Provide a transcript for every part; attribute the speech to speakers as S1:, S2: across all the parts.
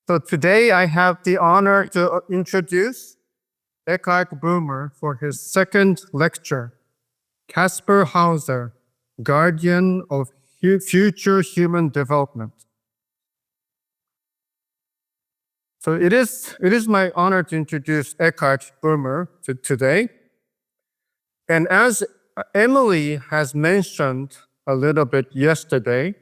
S1: So today I have the honor to introduce Eckart Boomer for his second lecture, Kaspar Hauser, Guardian of Future Human Development. So it is my honor to introduce Eckart Boomer today. And as Emily has mentioned a little bit yesterday,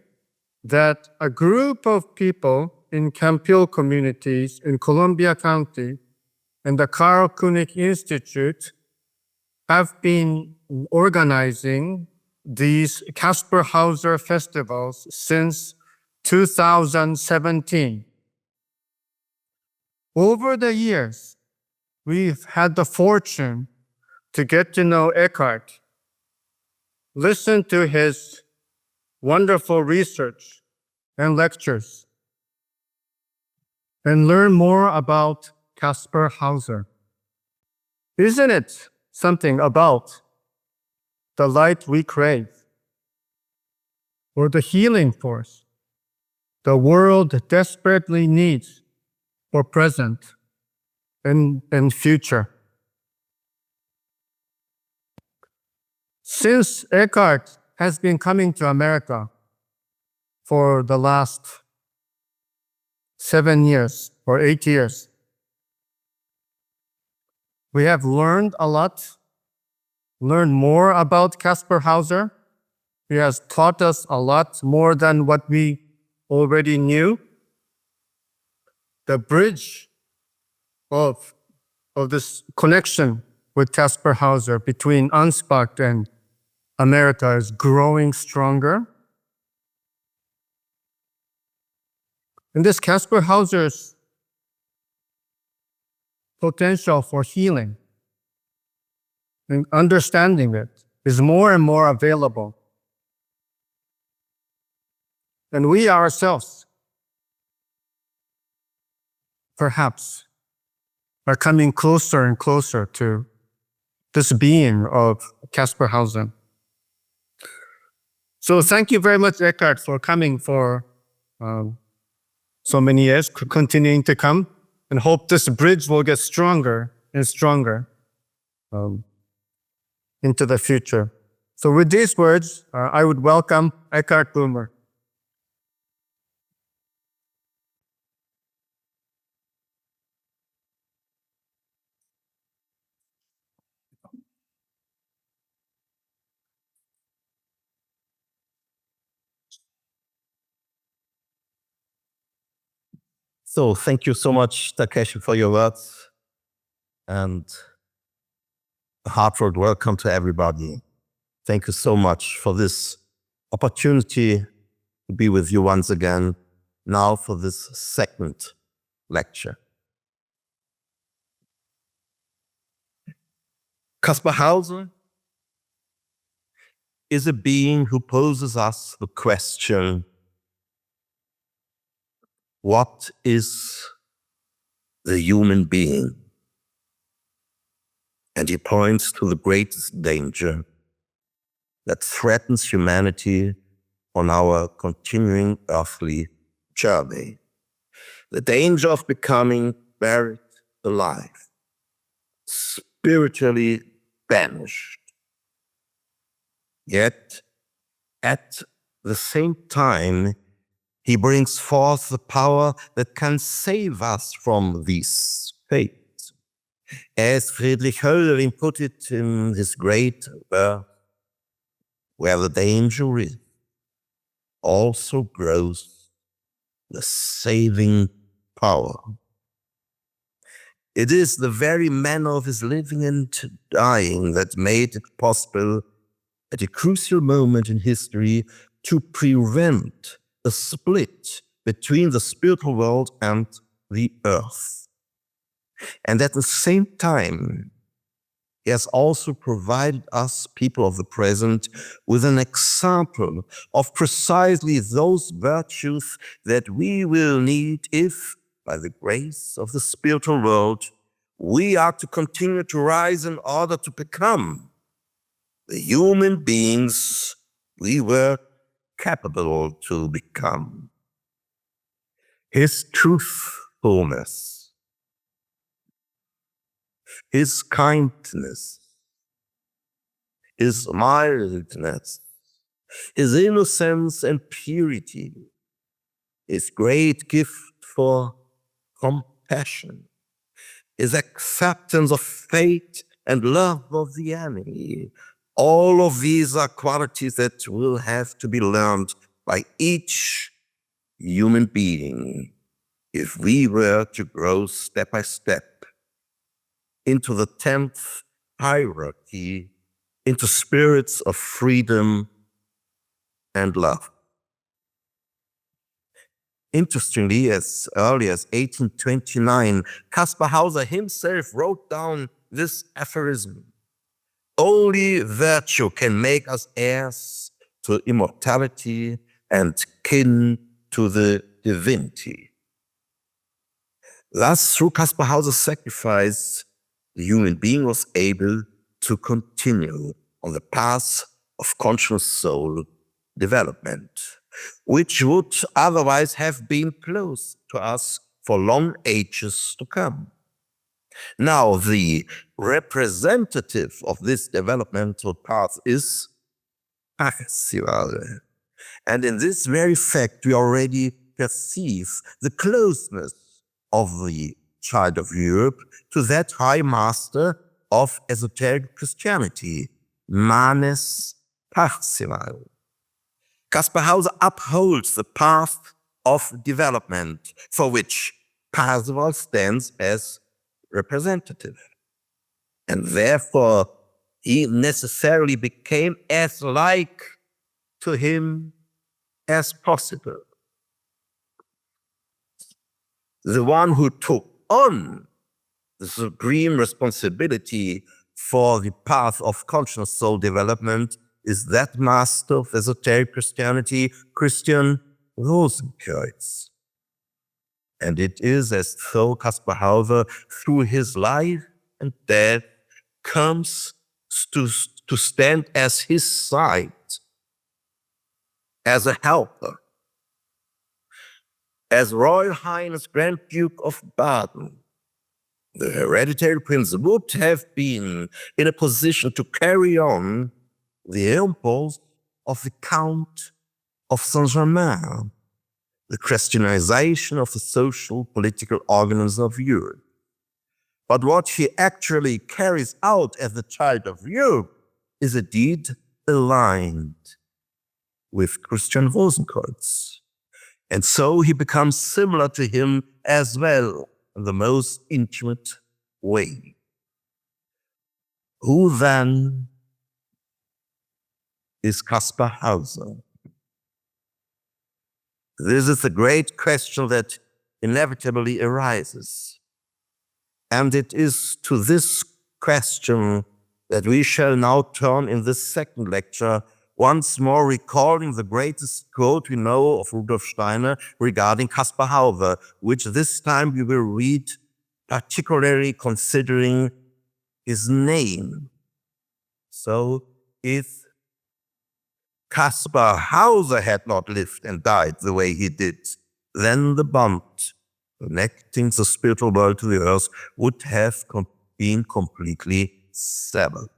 S1: that a group of people in Campbell communities in Columbia County and the Carl Koenig Institute have been organizing these Kaspar Hauser festivals since 2017. Over the years, we've had the fortune to get to know Eckart, listen to his wonderful research and lectures, and learn more about Kaspar Hauser. Isn't it something about the light we crave, or the healing force the world desperately needs for present and future? Since Eckart has been coming to America for the last 7 years or 8 years, we have learned a lot, learned more about Kaspar Hauser. He has taught us a lot more than what we already knew. The bridge of this connection with Kaspar Hauser between Ansbach and America is growing stronger. And this Kaspar Hauser's potential for healing and understanding it is more and more available. And we ourselves, perhaps, are coming closer and closer to this being of Kaspar Hauser. So thank you very much, Eckart, for coming for so many years, continuing to come, and hope this bridge will get stronger and stronger into the future. So with these words, I would welcome Eckart Boomer.
S2: So thank you so much, Takeshi, for your words, and a heartfelt welcome to everybody. Thank you so much for this opportunity to be with you once again, now for this second lecture. Kaspar Hauser is a being who poses us the question, what is the human being? And he points to the greatest danger that threatens humanity on our continuing earthly journey. The danger of becoming buried alive, spiritually banished. Yet, at the same time, he brings forth the power that can save us from this fate. As Friedrich Hölderlin put it in his great work, where the danger is, also grows the saving power. It is the very manner of his living and dying that made it possible at a crucial moment in history to prevent a split between the spiritual world and the earth. And at the same time, he has also provided us, people of the present, with an example of precisely those virtues that we will need if, by the grace of the spiritual world, we are to continue to rise in order to become the human beings we were capable to become. His truth fullness, his kindness, his mildness, his innocence and purity, his great gift for compassion, his acceptance of fate and love of the enemy. All of these are qualities that will have to be learned by each human being if we were to grow step by step into the 10th hierarchy, into spirits of freedom and love. Interestingly, as early as 1829, Kaspar Hauser himself wrote down this aphorism: only virtue can make us heirs to immortality and kin to the divinity. Thus, through Kaspar Hauser's sacrifice, the human being was able to continue on the path of conscious soul development, which would otherwise have been closed to us for long ages to come. Now, the representative of this developmental path is Parzival. And in this very fact, we already perceive the closeness of the child of Europe to that high master of esoteric Christianity, Manes Parzival. Kaspar Hauser upholds the path of development for which Parzival stands as representative. And therefore, he necessarily became as like to him as possible. The one who took on the supreme responsibility for the path of conscious soul development is that master of esoteric Christianity, Christian Rosenkreuz. And it is as though Kaspar Hauser, through his life and death, comes to stand as his side, as a helper, as Royal Highness Grand Duke of Baden. The hereditary prince would have been in a position to carry on the impulse of the Count of Saint-Germain, the Christianization of the social political organism of Europe. But what he actually carries out as the child of Europe is indeed aligned with Christian Rosenkreuz. And so he becomes similar to him as well in the most intimate way. Who then is Kaspar Hauser? This is the great question that inevitably arises. And it is to this question that we shall now turn in this second lecture, once more recalling the greatest quote we know of Rudolf Steiner regarding Kaspar Hauser, which this time we will read particularly considering his name. So, if Kaspar Hauser had not lived and died the way he did, then the bond connecting the spiritual world to the earth would have been completely severed.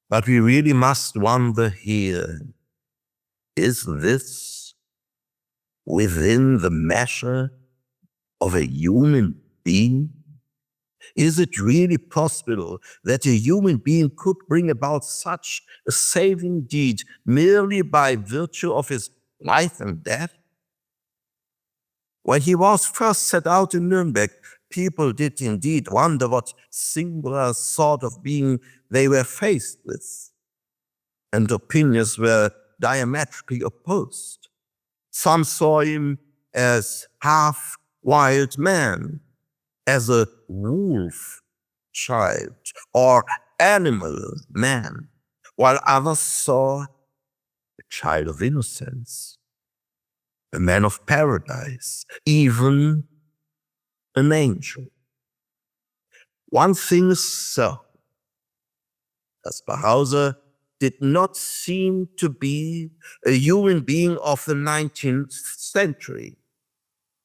S2: But we really must wonder here, is this within the measure of a human being? Is it really possible that a human being could bring about such a saving deed merely by virtue of his life and death? When he was first set out in Nuremberg, people did indeed wonder what singular sort of being they were faced with, and opinions were diametrically opposed. Some saw him as half-wild man, as a wolf child or animal man, while others saw a child of innocence, a man of paradise, even an angel. One thing is certain: Kaspar Hauser did not seem to be a human being of the 19th century.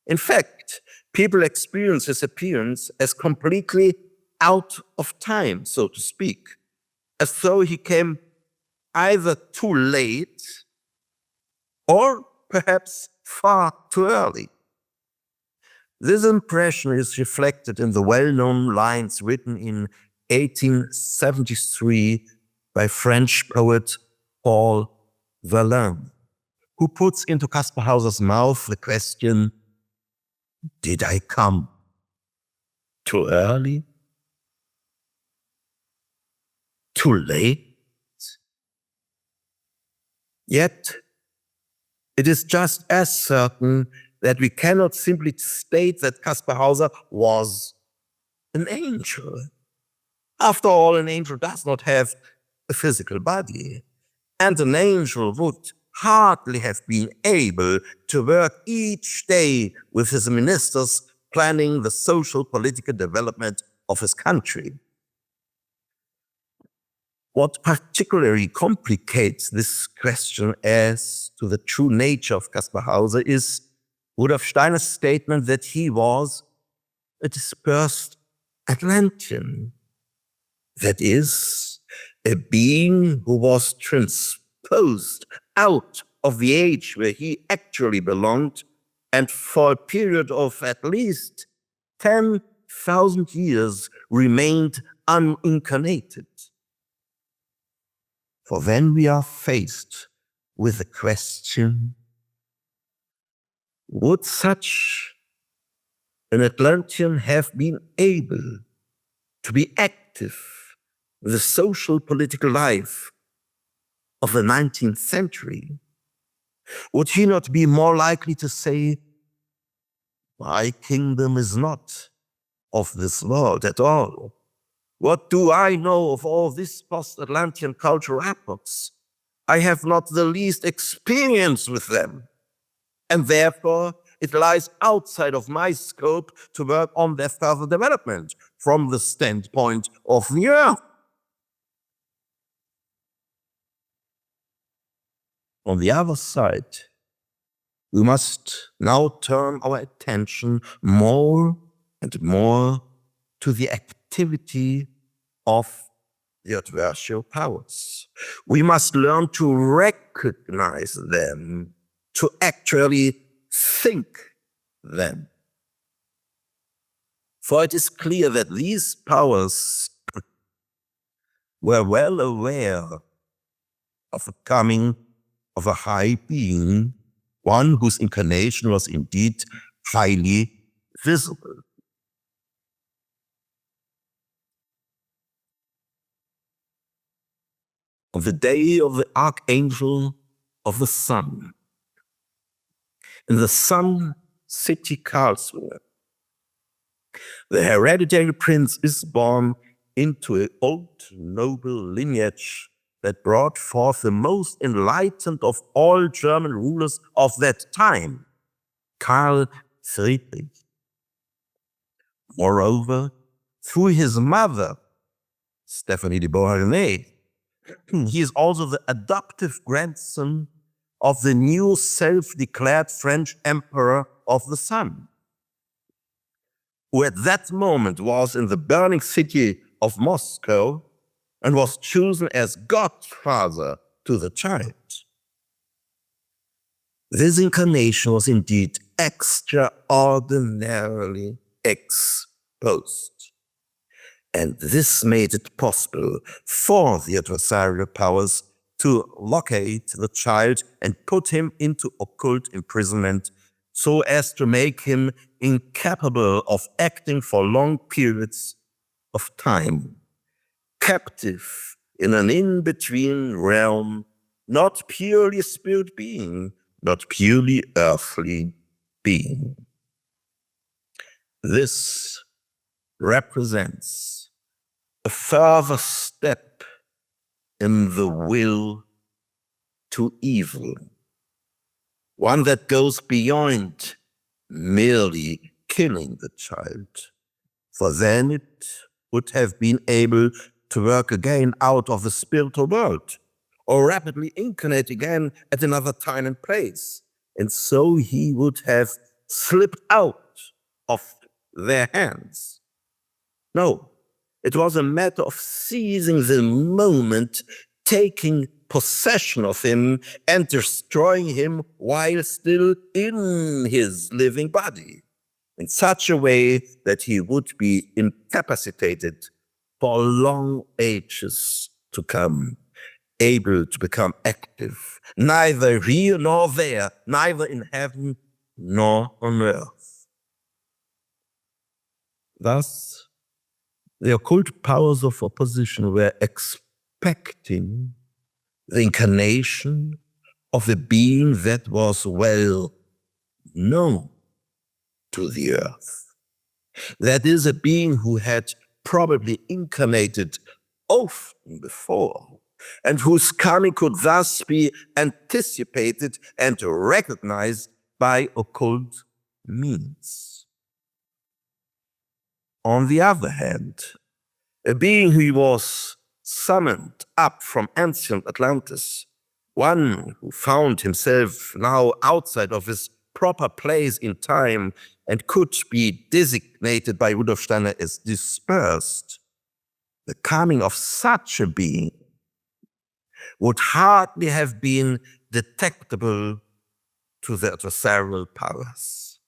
S2: In fact, people experience his appearance as completely out of time, so to speak, as though he came either too late or perhaps far too early. This impression is reflected in the well-known lines written in 1873 by French poet Paul Verlaine, who puts into Kaspar Hauser's mouth the question, "Did I come too early? Too late?" Yet, it is just as certain that we cannot simply state that Kaspar Hauser was an angel. After all, an angel does not have a physical body, and an angel would hardly have been able to work each day with his ministers planning the social political development of his country. What particularly complicates this question as to the true nature of Kaspar Hauser is Rudolf Steiner's statement that he was a dispersed Atlantean. That is, a being who was transposed out of the age where he actually belonged and for a period of at least 10,000 years remained unincarnated. For when we are faced with the question, would such an Atlantean have been able to be active in the social political life of the 19th century? Would he not be more likely to say, "My kingdom is not of this world at all. What do I know of all these post-Atlantean cultural epochs? I have not the least experience with them, and therefore it lies outside of my scope to work on their further development from the standpoint of the earth." On the other side, we must now turn our attention more and more to the activity of the adversarial powers. We must learn to recognize them, to actually think them. For it is clear that these powers were well aware of the coming of a high being, one whose incarnation was indeed highly visible. On the day of the Archangel of the Sun, in the Sun city Karlsruhe, the hereditary prince is born into an old noble lineage that brought forth the most enlightened of all German rulers of that time, Karl Friedrich. Moreover, through his mother, Stephanie de Beauharnais, he is also the adoptive grandson of the new self-declared French Emperor of the Sun, who at that moment was in the burning city of Moscow and was chosen as godfather to the child. This incarnation was indeed extraordinarily exposed. And this made it possible for the adversarial powers to locate the child and put him into occult imprisonment so as to make him incapable of acting for long periods of time, captive in an in-between realm, not purely spirit being, not purely earthly being. This represents a further step in the will to evil, one that goes beyond merely killing the child, for then it would have been able to work again out of the spiritual world, or rapidly incarnate again at another time and place. And so he would have slipped out of their hands. No, it was a matter of seizing the moment, taking possession of him and destroying him while still in his living body, in such a way that he would be incapacitated for long ages to come, able to become active, neither here nor there, neither in heaven nor on earth. Thus, the occult powers of opposition were expecting the incarnation of a being that was well known to the earth. That is, a being who had probably incarnated often before, and whose coming could thus be anticipated and recognized by occult means. On the other hand, a being who was summoned up from ancient Atlantis, one who found himself now outside of his proper place in time and could be designated by Rudolf Steiner as dispersed, the coming of such a being would hardly have been detectable to the adversarial powers.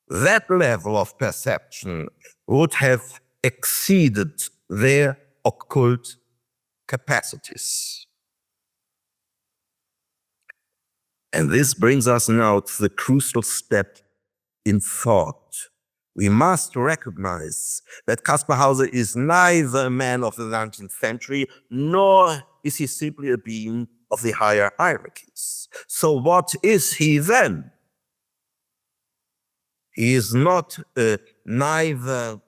S2: That level of perception would have exceeded their occult capacities. And this brings us now to the crucial step in thought. We must recognize that Kaspar Hauser is neither a man of the 19th century, nor is he simply a being of the higher hierarchies. So what is he then? He is not neither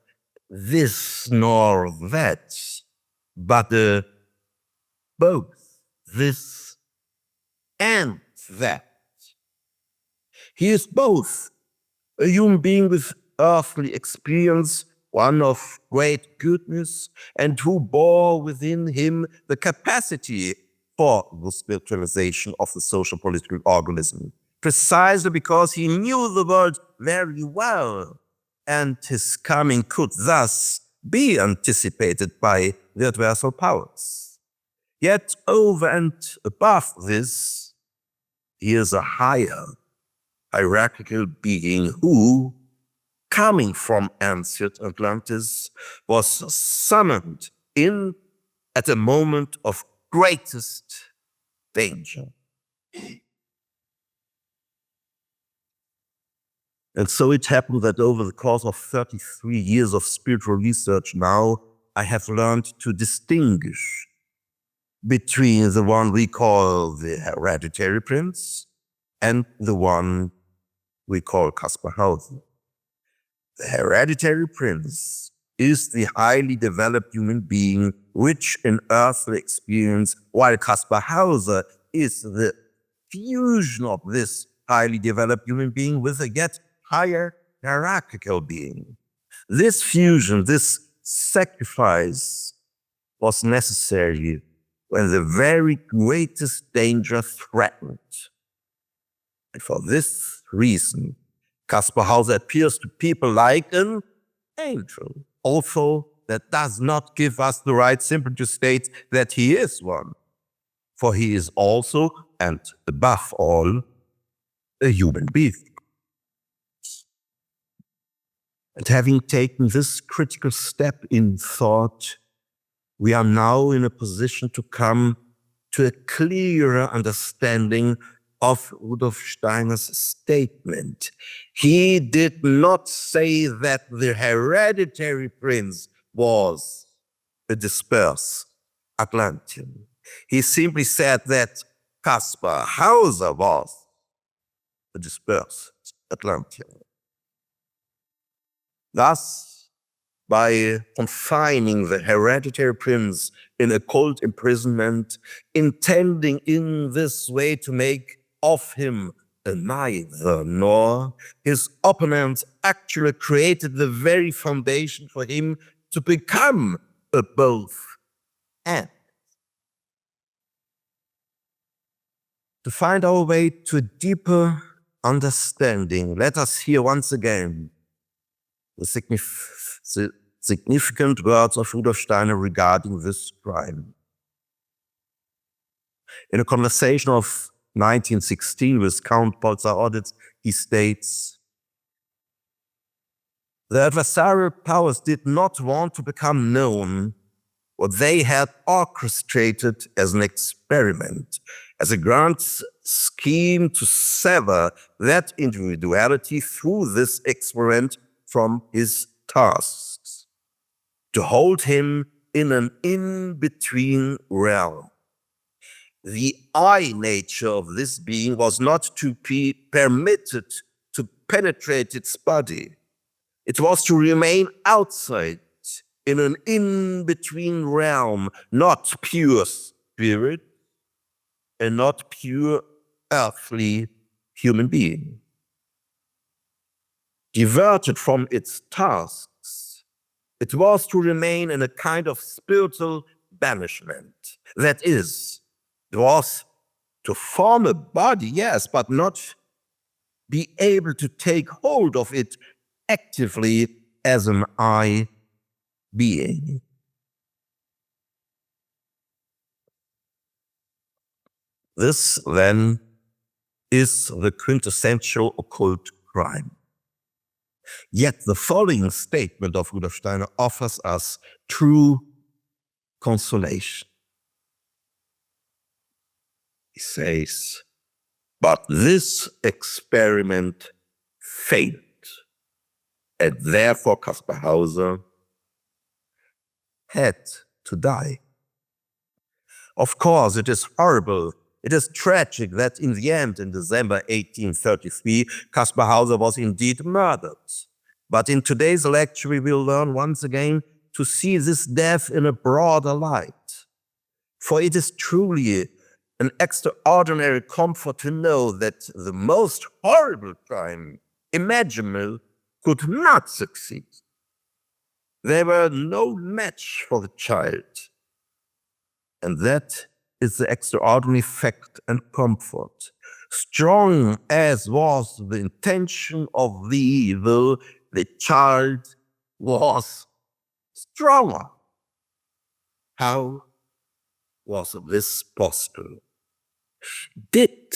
S2: this nor that, but both this and that. He is both a human being with earthly experience, one of great goodness, and who bore within him the capacity for the spiritualization of the social political organism, precisely because he knew the world very well, and his coming could thus be anticipated by the adversarial powers. Yet over and above this, he is a higher hierarchical being who, coming from ancient Atlantis, was summoned in at a moment of greatest danger. And so it happened that over the course of 33 years of spiritual research now, I have learned to distinguish between the one we call the hereditary prince and the one we call Kaspar Hauser. The hereditary prince is the highly developed human being rich in earthly experience, while Kaspar Hauser is the fusion of this highly developed human being with a yet higher hierarchical being. This fusion, this sacrifice was necessary when the very greatest danger threatened. And for this reason, Kaspar Hauser appears to people like an angel, although that does not give us the right simply to state that he is one. For he is also, and above all, a human being. And having taken this critical step in thought, we are now in a position to come to a clearer understanding of Rudolf Steiner's statement. He did not say that the hereditary prince was a dispersed Atlantean. He simply said that Kaspar Hauser was a dispersed Atlantean. Thus, by confining the hereditary prince in occult imprisonment, intending in this way to make of him a neither nor, his opponents actually created the very foundation for him to become a both and. To find our way to a deeper understanding, let us hear once again the significant words of Rudolf Steiner regarding this crime. In a conversation of 1916 with Count Polzar-Oditz, he states, "The adversarial powers did not want to become known what they had orchestrated as an experiment, as a grand scheme to sever that individuality through this experiment from his tasks, to hold him in an in-between realm. The I nature of this being was not to be permitted to penetrate its body. It was to remain outside in an in-between realm, not pure spirit and not pure earthly human being. Diverted from its tasks, it was to remain in a kind of spiritual banishment. That is, it was to form a body, yes, but not be able to take hold of it actively as an I being." This, then, is the quintessential occult crime. Yet the following statement of Rudolf Steiner offers us true consolation. He says, "But this experiment failed, and therefore Kaspar Hauser had to die. Of course, it is horrible, it is tragic that in the end, in December 1833, Kaspar Hauser was indeed murdered. But in today's lecture, we will learn once again to see this death in a broader light. For it is truly an extraordinary comfort to know that the most horrible crime imaginable could not succeed. They were no match for the child. And that is the extraordinary fact and comfort. Strong as was the intention of the evil, the child was stronger. How was this possible? Did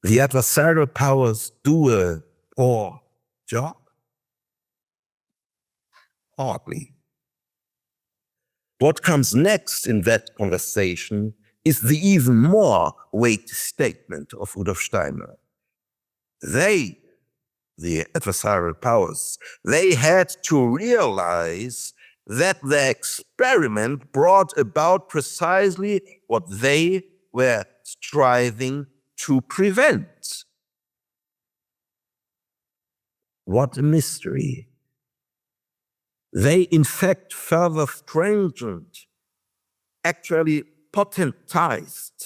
S2: the adversarial powers do a poor job? Hardly. What comes next in that conversation is the even more weighty statement of Rudolf Steiner. They, the adversarial powers, they had to realize that the experiment brought about precisely what they were striving to prevent. What a mystery. They in fact further strengthened, actually potentized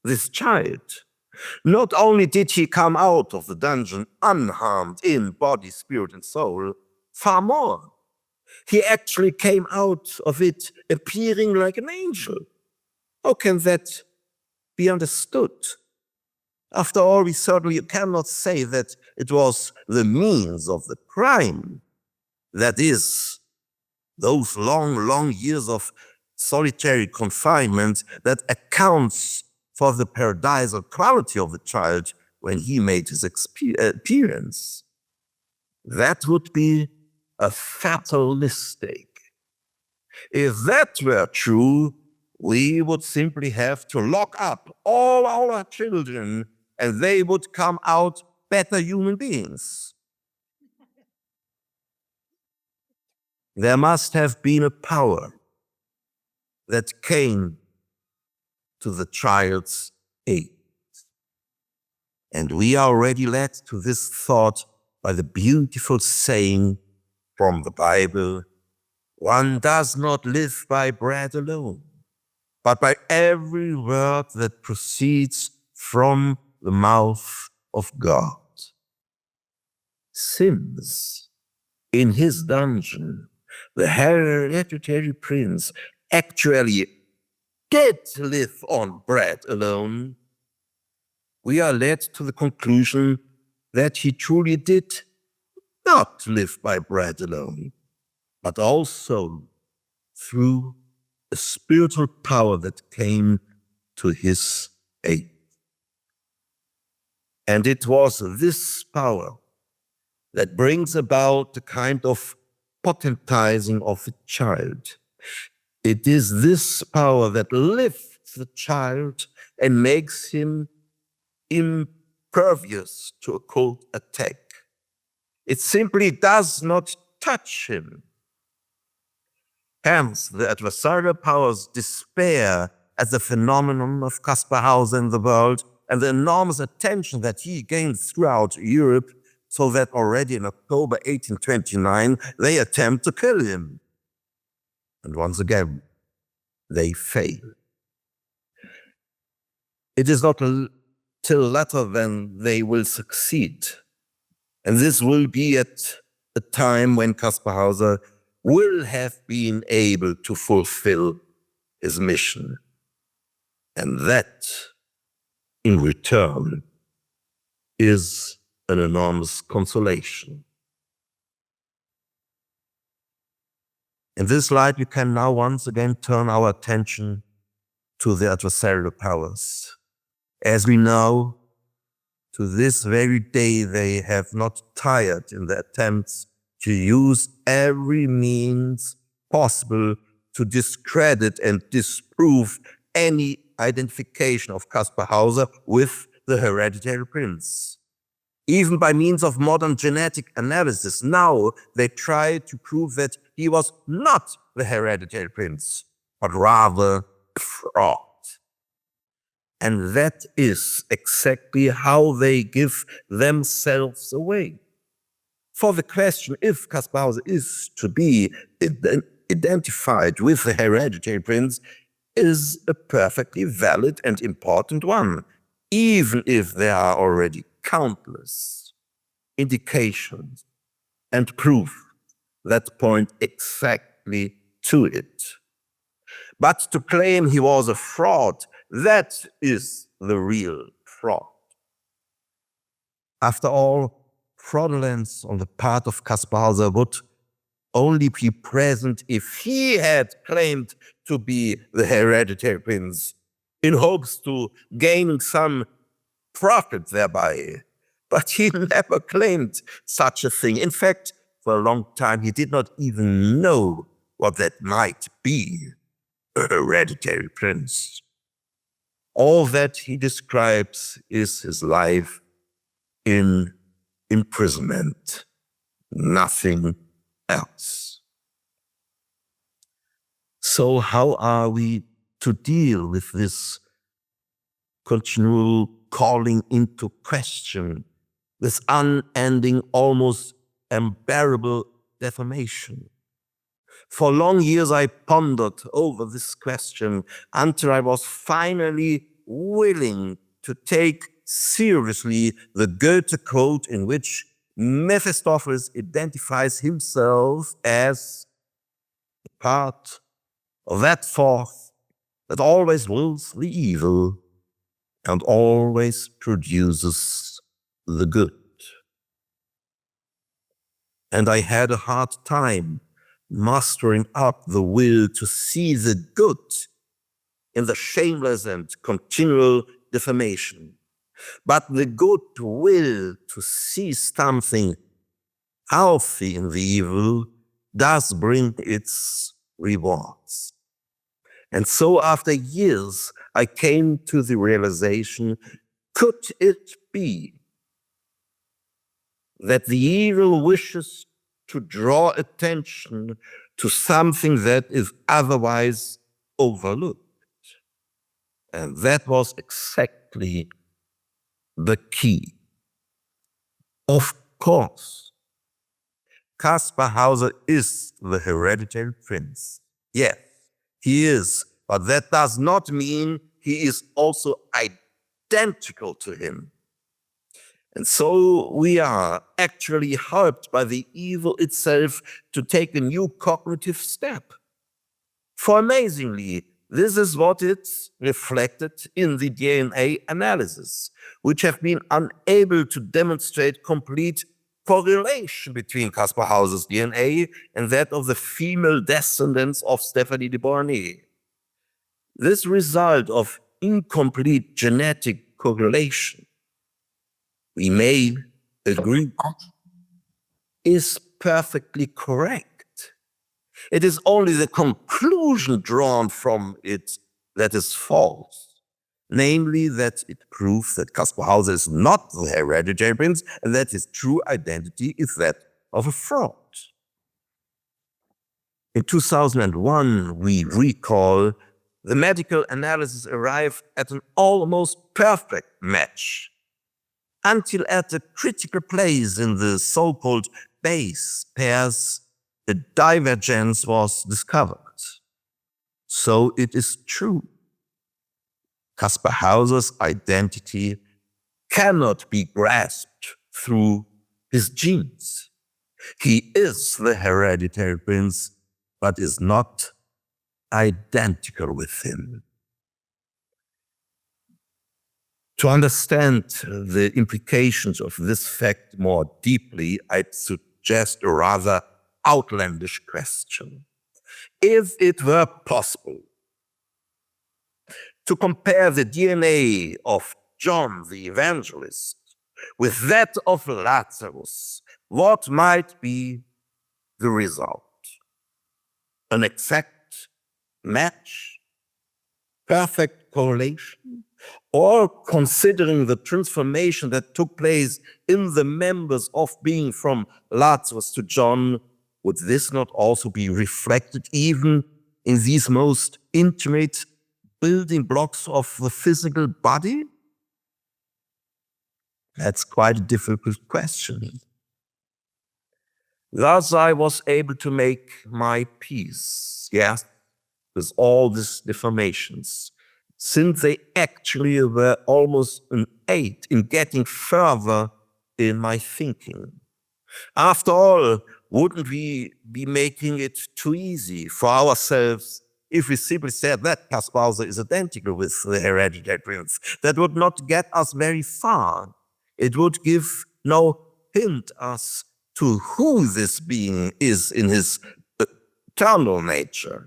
S2: this child. Not only did he come out of the dungeon unharmed in body, spirit, and soul, far more. He actually came out of it appearing like an angel. How can that be understood? After all, we certainly cannot say that it was the means of the crime. That is, those long years of solitary confinement that accounts for the paradisal quality of the child when he made his appearance. That would be a fatal mistake. If that were true, we would simply have to lock up all our children and they would come out better human beings. There must have been a power that came to the child's aid. And we are already led to this thought by the beautiful saying from the Bible, "One does not live by bread alone, but by every word that proceeds from the mouth of God." Since in his dungeon, the hereditary prince actually did live on bread alone, we are led to the conclusion that he truly did not live by bread alone, but also through a spiritual power that came to his aid. And it was this power that brings about the kind of potentizing of a child. It is this power that lifts the child and makes him impervious to occult attack. It simply does not touch him. Hence, the adversarial powers despair at the phenomenon of Kaspar Hauser in the world and the enormous attention that he gained throughout Europe, so that already in October 1829 they attempt to kill him. And once again, they fail. It is not till later than they will succeed. And this will be at a time when Kaspar Hauser will have been able to fulfill his mission. And that, in return, is an enormous consolation. In this light, we can now once again turn our attention to the adversarial powers. As we know, to this very day, they have not tired in their attempts to use every means possible to discredit and disprove any identification of Kaspar Hauser with the hereditary prince. Even by means of modern genetic analysis, now they try to prove that he was not the hereditary prince, but rather a fraud. And that is exactly how they give themselves away. For the question if Kaspar Hauser is to be identified with the hereditary prince is a perfectly valid and important one, even if there are already countless indications and proof that point exactly to it. But to claim he was a fraud, that is the real fraud. After all, fraudulence on the part of Kaspar Hauser would only be present if he had claimed to be the hereditary prince, in hopes to gain some profit thereby. But he never claimed such a thing. In fact, for a long time, he did not even know what that might be, a hereditary prince. All that he describes is his life in imprisonment, nothing else. So how are we to deal with this continual calling into question, this unending, almost unbearable defamation? For long years I pondered over this question until I was finally willing to take seriously the Goethe quote in which Mephistopheles identifies himself as part of that force that always wills the evil and always produces the good. And I had a hard time mastering up the will to see the good in the shameless and continual defamation, but the good will to see something healthy in the evil does bring its rewards. And so after years, I came to the realization, could it be that the evil wishes to draw attention to something that is otherwise overlooked? And that was exactly the key. Of course, Kaspar Hauser is the hereditary prince. Yes, he is, but that does not mean he is also identical to him. And so we are actually helped by the evil itself to take a new cognitive step. For amazingly, This is what is reflected in the DNA analysis, which have been unable to demonstrate complete correlation between Kaspar Hauser's DNA and that of the female descendants of Stephanie de Beauharnais. This result of incomplete genetic correlation, we may agree, is perfectly correct. It is only the conclusion drawn from it that is false, namely that it proves that Kaspar Hauser is not the hereditary prince and that his true identity is that of a fraud. In 2001, we recall the medical analysis arrived at an almost perfect match, until at a critical place in the so-called base pairs, a divergence was discovered. So it is true. Kaspar Hauser's identity cannot be grasped through his genes. He is the hereditary prince, but is not identical with him. To understand the implications of this fact more deeply, I'd suggest a rather outlandish question. If it were possible to compare the DNA of John the Evangelist with that of Lazarus, what might be the result? An exact match? Perfect correlation? Or, considering the transformation that took place in the members of being from Lazarus to John, would this not also be reflected even in these most intimate building blocks of the physical body? That's quite a difficult question. Thus I was able to make my peace, yes, with all these deformations, since they actually were almost an aid in getting further in my thinking. After all, wouldn't we be making it too easy for ourselves if we simply said that Kaspar Hauser is identical with the hereditary prince? That would not get us very far. It would give no hint as to who this being is in his eternal nature.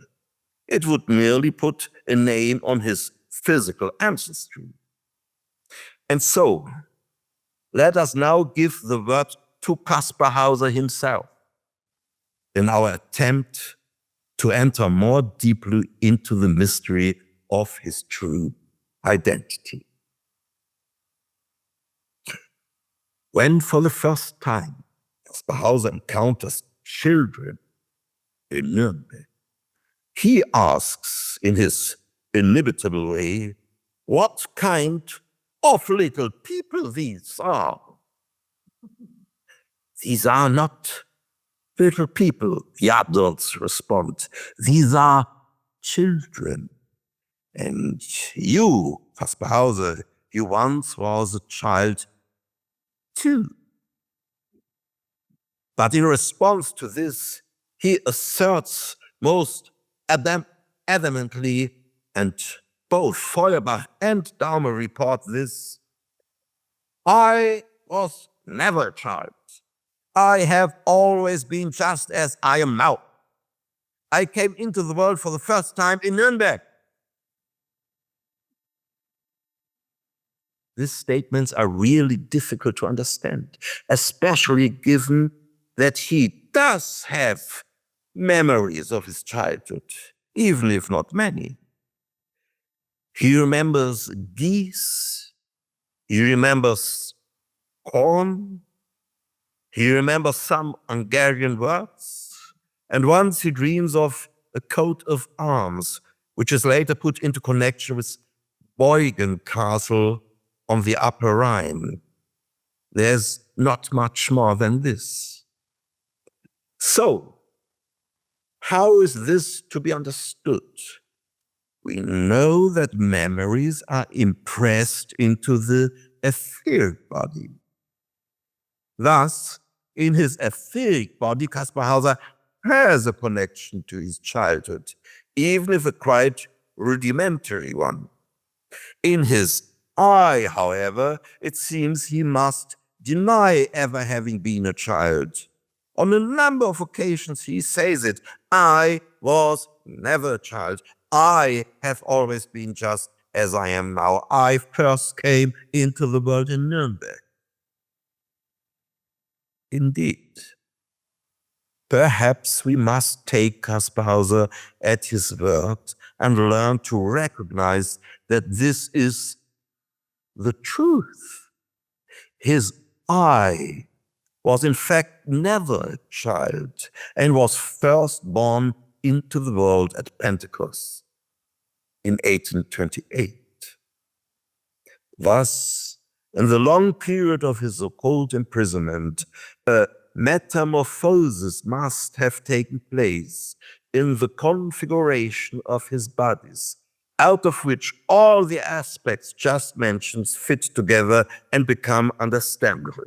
S2: It would merely put a name on his physical ancestry. And so, let us now give the word to Kaspar Hauser himself in our attempt to enter more deeply into the mystery of his true identity. When for the first time Kaspar Hauser encounters children in Nuremberg, he asks in his inimitable way what kind of little people these are. These are not little people, the adults respond. These are children. And you, Kaspar Hauser, you once was a child too. But in response to this, he asserts most adamantly, and both Feuerbach and Daumer report this: I was never a child. I have always been just as I am now. I came into the world for the first time in Nuremberg. These statements are really difficult to understand, especially given that he does have memories of his childhood, even if not many. He remembers geese, he remembers corn, he remembers some Hungarian words, and once he dreams of a coat of arms, which is later put into connection with Beugen Castle on the Upper Rhine. There's not much more than this. So, how is this to be understood? We know that memories are impressed into the etheric body. Thus, in his etheric body, Kaspar Hauser has a connection to his childhood, even if a quite rudimentary one. In his I, however, it seems he must deny ever having been a child. On a number of occasions he says it, I was never a child. I have always been just as I am now. I first came into the world in Nuremberg. Indeed. Perhaps we must take Kaspar Hauser at his word and learn to recognize that this is the truth. His I was in fact never a child and was first born into the world at Pentecost in 1828. Thus, in the long period of his occult imprisonment, a metamorphosis must have taken place in the configuration of his bodies, out of which all the aspects just mentioned fit together and become understandable.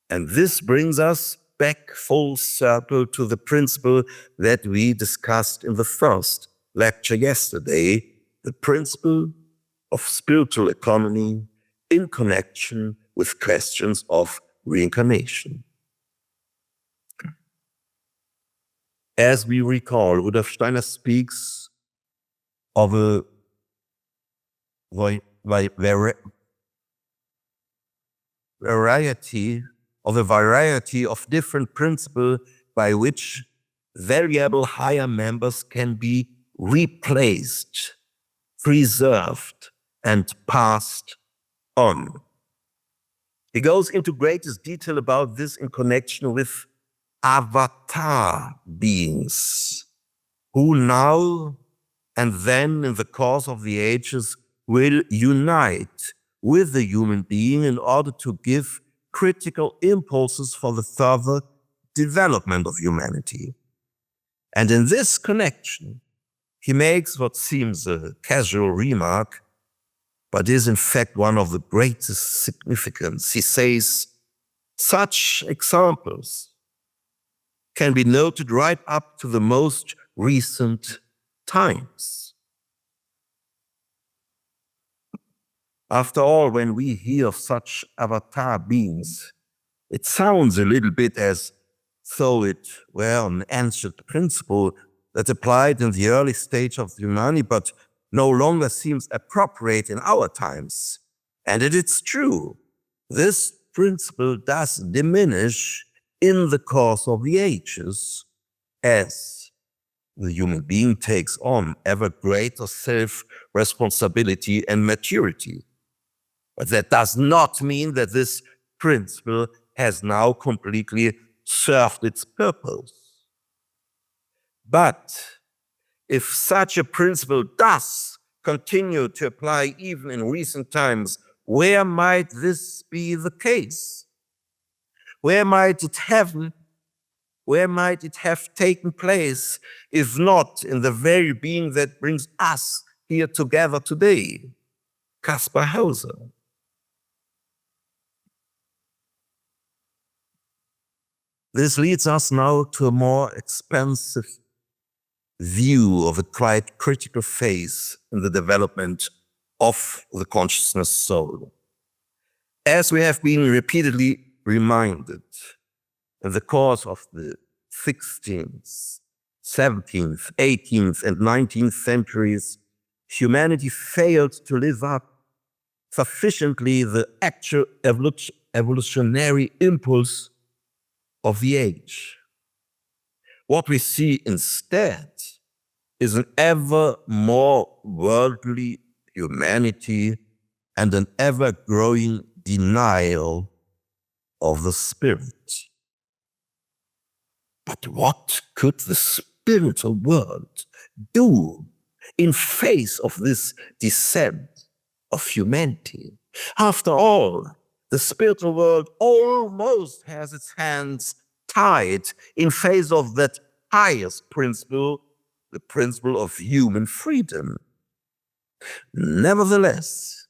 S2: And this brings us back full circle to the principle that we discussed in the first lecture yesterday, the principle of spiritual economy in connection with questions of reincarnation. As we recall, Rudolf Steiner speaks of a variety of different principles by which variable higher members can be replaced, preserved, and passed on. He goes into greatest detail about this in connection with avatar beings, who now and then in the course of the ages will unite with the human being in order to give critical impulses for the further development of humanity. And in this connection, he makes what seems a casual remark, but is in fact one of the greatest significance. He says, such examples can be noted right up to the most recent times. After all, when we hear of such avatar beings, it sounds a little bit as though it were an ancient principle that applied in the early stage of humanity, but no longer seems appropriate in our times. And it is true. This principle does diminish in the course of the ages as the human being takes on ever greater self-responsibility and maturity. But that does not mean that this principle has now completely served its purpose. But if such a principle does continue to apply even in recent times, where might this be the case? Where might it have taken place, if not in the very being that brings us here together today, Kaspar Hauser? This leads us now to a more expansive view of a quite critical phase in the development of the consciousness soul. As we have been repeatedly reminded, in the course of the 16th, 17th, 18th, and 19th centuries, humanity failed to live up sufficiently the actual evolutionary impulse of the age. What we see instead is an ever more worldly humanity and an ever-growing denial of the spirit. But what could the spiritual world do in face of this descent of humanity? After all, the spiritual world almost has its hands tied in face of that highest principle, the principle of human freedom. Nevertheless,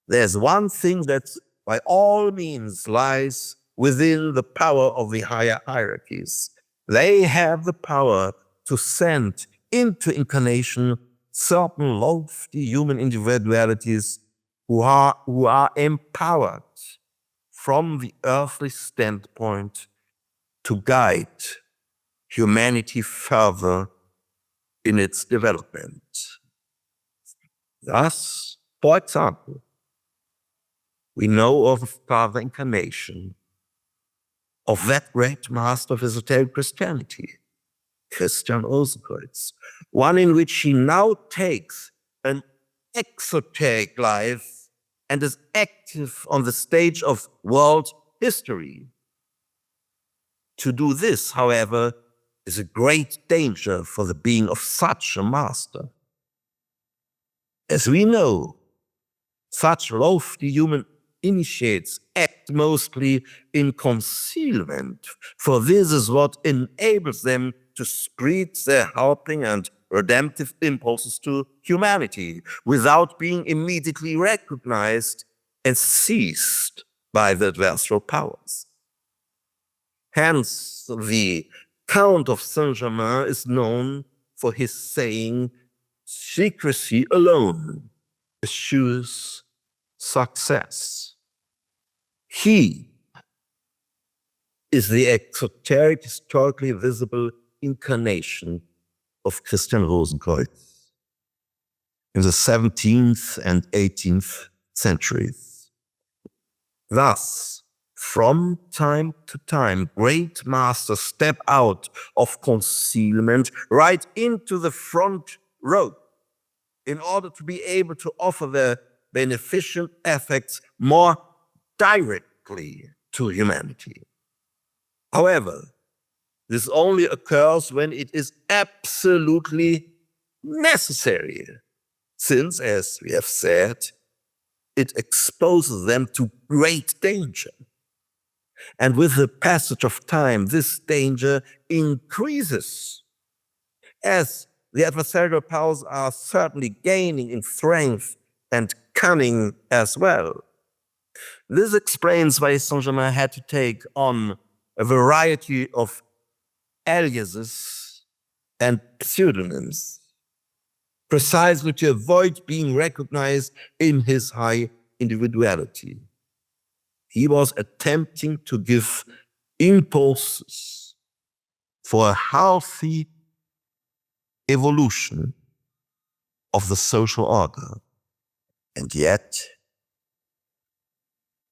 S2: there's one thing that by all means lies within the power of the higher hierarchies. They have the power to send into incarnation certain lofty human individualities who are empowered from the earthly standpoint to guide humanity further in its development. Thus, for example, we know of a further incarnation of that great master of esoteric Christianity, Christian Rosenkreuz, one in which he now takes an exoteric life and is active on the stage of world history. To do this, however, is a great danger for the being of such a master. As we know, such lofty human initiates act mostly in concealment, for this is what enables them to spread their helping and redemptive impulses to humanity without being immediately recognized and seized by the adversarial powers. Hence, the Count of Saint-Germain is known for his saying, "Secrecy alone assures success." He is the exoteric, historically visible incarnation of Christian Rosenkreuz in the 17th and 18th centuries. Thus, from time to time, great masters step out of concealment right into the front row in order to be able to offer their beneficial effects more directly to humanity. However, this only occurs when it is absolutely necessary, since, as we have said, it exposes them to great danger. And with the passage of time, this danger increases, as the adversarial powers are certainly gaining in strength and cunning as well. This explains why Saint-Germain had to take on a variety of aliases and pseudonyms, precisely to avoid being recognized in his high individuality. He was attempting to give impulses for a healthy evolution of the social order, and yet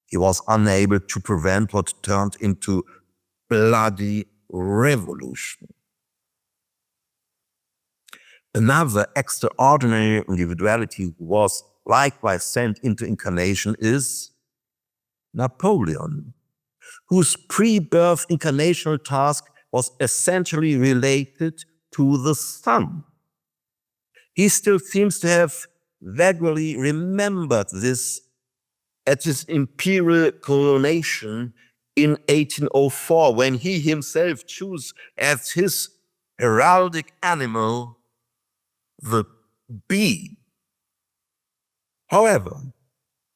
S2: he was unable to prevent what turned into bloody revolution. Another extraordinary individuality who was likewise sent into incarnation is Napoleon, whose pre-birth incarnational task was essentially related to the sun. He still seems to have vaguely remembered this at his imperial coronation in 1804, when he himself chose as his heraldic animal the bee. However,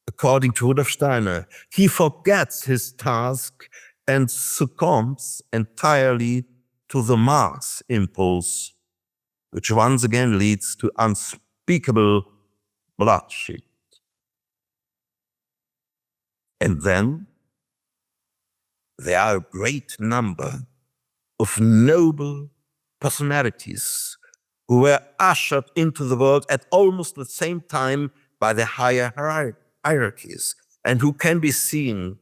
S2: according to Rudolf Steiner, he forgets his task and succumbs entirely to the Mars impulse, which once again leads to unspeakable bloodshed. And then there are a great number of noble personalities who were ushered into the world at almost the same time by the higher hierarchies, and who can be seen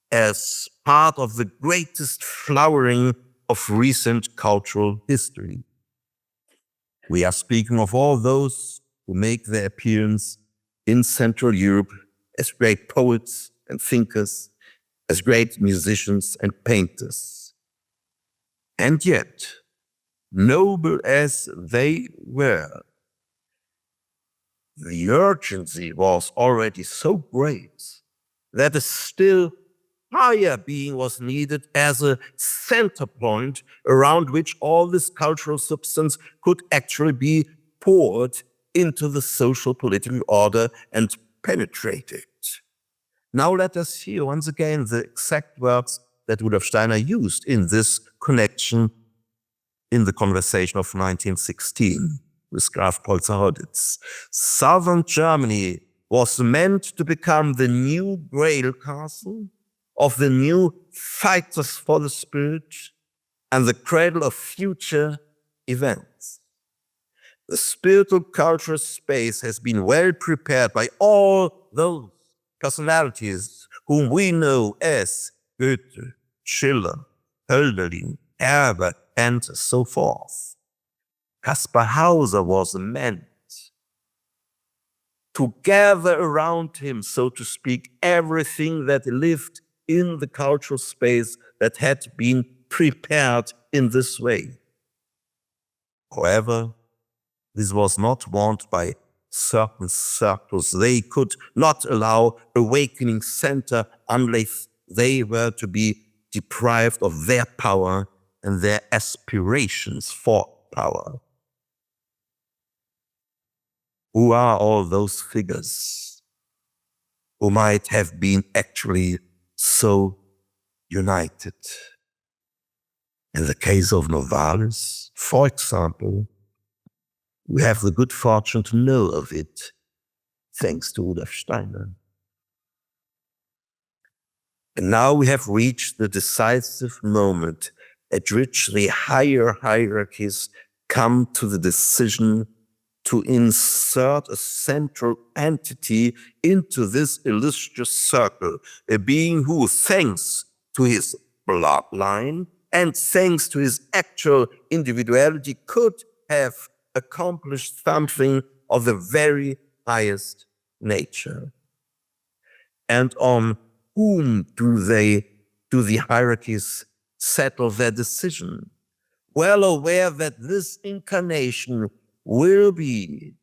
S2: as part of the greatest flowering of recent cultural history. We are speaking of all those who make their appearance in Central Europe as great poets and thinkers, as great musicians and painters. And yet, noble as they were, the urgency was already so great that a still higher being was needed as a center point around which all this cultural substance could actually be poured into the social political order and penetrate it. Now let us hear once again the exact words that Rudolf Steiner used in this connection in the conversation of 1916. with Graf Polzerhoditz. Southern Germany was meant to become the new Grail castle of the new fighters for the spirit and the cradle of future events. The spiritual cultural space has been well prepared by all those personalities whom we know as Goethe, Schiller, Hölderlin, Herbert, and so forth. Kaspar Hauser was meant to gather around him, so to speak, everything that lived in the cultural space that had been prepared in this way. However, this was not wanted by certain circles. They could not allow awakening center unless they were to be deprived of their power and their aspirations for power. Who are all those figures who might have been actually so united? In the case of Novalis, for example, we have the good fortune to know of it, thanks to Rudolf Steiner. And now we have reached the decisive moment at which the higher hierarchies come to the decision to insert a central entity into this illustrious circle, a being who, thanks to his bloodline and thanks to his actual individuality, could have accomplished something of the very highest nature. And on whom do the hierarchies settle their decision? Well aware that this incarnation will be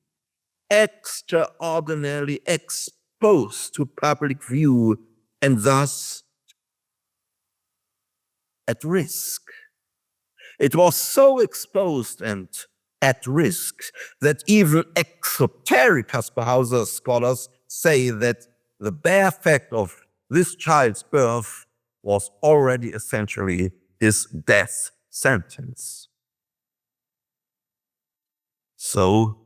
S2: extraordinarily exposed to public view and thus at risk. It was so exposed and at risk that even exoteric Kaspar Hauser scholars say that the bare fact of this child's birth was already essentially his death sentence. So,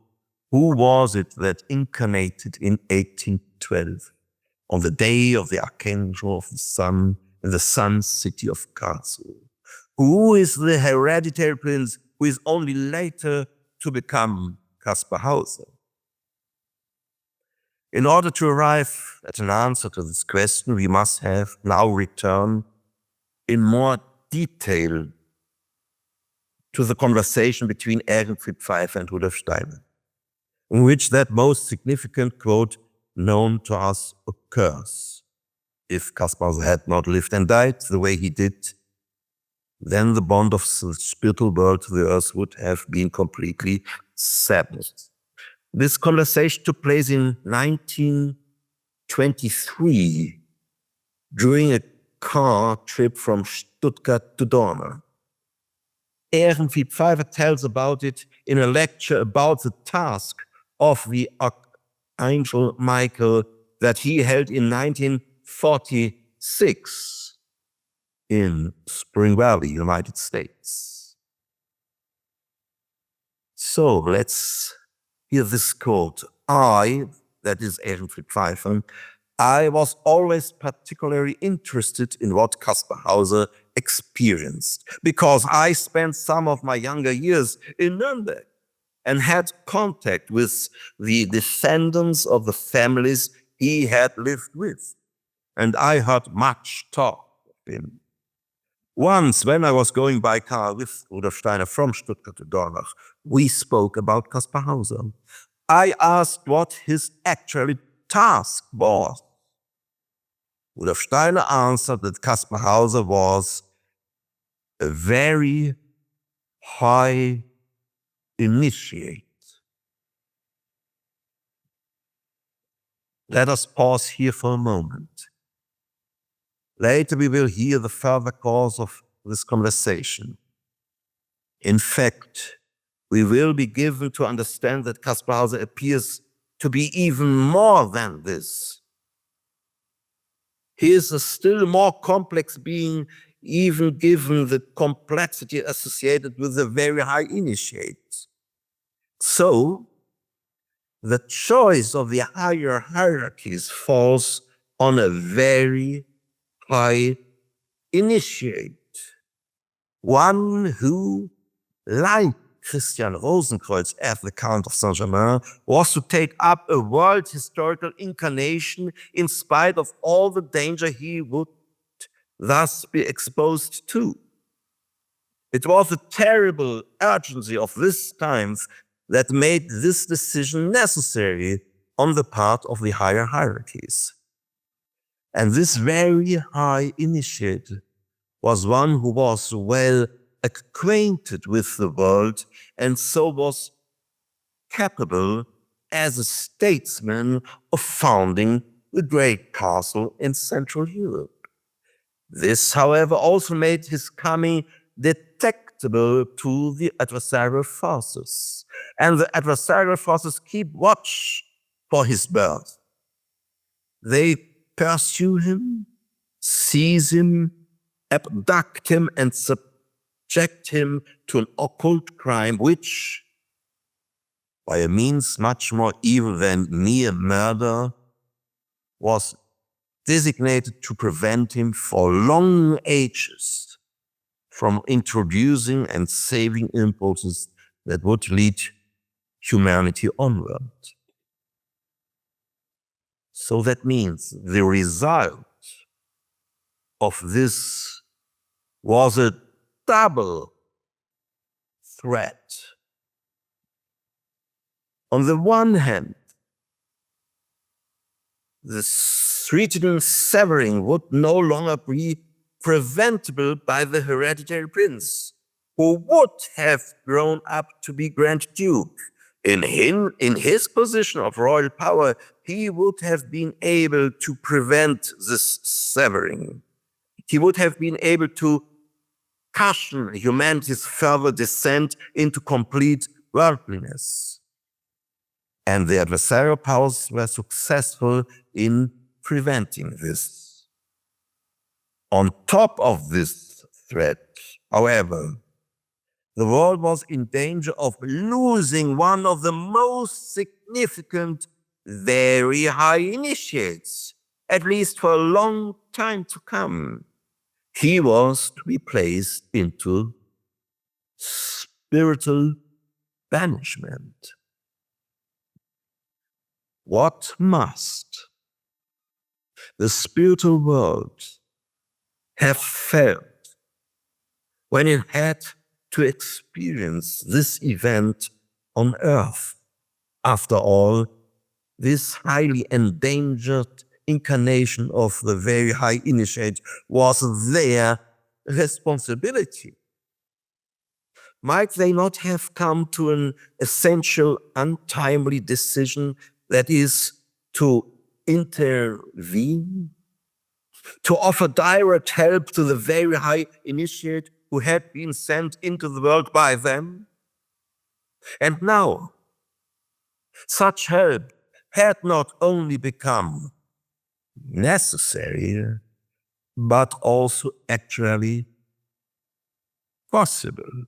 S2: who was it that incarnated in 1812 on the day of the Archangel of the Sun in the Sun city of Karlsruhe? Who is the hereditary prince who is only later to become Kaspar Hauser? In order to arrive at an answer to this question, we must have now return in more detail to the conversation between Ehrenfried Pfeiffer and Rudolf Steiner, in which that most significant quote known to us occurs. If Kaspar Hauser had not lived and died the way he did, then the bond of the spiritual world to the earth would have been completely severed. This conversation took place in 1923 during a car trip from Stuttgart to Dornach. Ehrenfried Pfeiffer tells about it in a lecture about the task of the Archangel Michael that he held in 1946 in Spring Valley, United States. So let's hear this quote. I, that is Ehrenfried Pfeiffer, I was always particularly interested in what Kaspar Hauser experienced because I spent some of my younger years in Nuremberg and had contact with the descendants of the families he had lived with. And I heard much talk of him. Once, when I was going by car with Rudolf Steiner from Stuttgart to Dornach, we spoke about Kaspar Hauser. I asked what his actual task was. Rudolf Steiner answered that Kaspar Hauser was a very high initiate. Let us pause here for a moment. Later we will hear the further course of this conversation. In fact, we will be given to understand that Kaspar Hauser appears to be even more than this. He is a still more complex being, even given the complexity associated with the very high initiates. So, the choice of the higher hierarchies falls on a very high initiate, one who, like Christian Rosenkreuz at the Count of Saint-Germain, was to take up a world historical incarnation in spite of all the danger he would thus be exposed to. It was the terrible urgency of these times that made this decision necessary on the part of the higher hierarchies. And this very high initiate was one who was well acquainted with the world and so was capable as a statesman of founding the great castle in Central Europe. This, however, also made his coming detectable to the adversarial forces, and the adversarial forces keep watch for his birth. They pursue him, seize him, abduct him, and subject him to an occult crime which, by a means much more evil than mere murder, was designated to prevent him for long ages from introducing and saving impulses that would lead humanity onward. So that means the result of this was a double threat. On the one hand, the threatened severing would no longer be preventable by the hereditary prince, who would have grown up to be Grand Duke. In his position of royal power, he would have been able to prevent this severing. He would have been able to cushion humanity's further descent into complete worldliness. And the adversarial powers were successful in preventing this. On top of this threat, however, the world was in danger of losing one of the most significant, very high initiates, at least for a long time to come. He was to be placed into spiritual banishment. What must the spiritual world have felt when it had to experience this event on earth? After all, this highly endangered incarnation of the very high initiate was their responsibility. Might they not have come to an essential, untimely decision, that is, to intervene, to offer direct help to the very high initiate who had been sent into the world by them? And now, such help had not only become necessary, but also actually possible.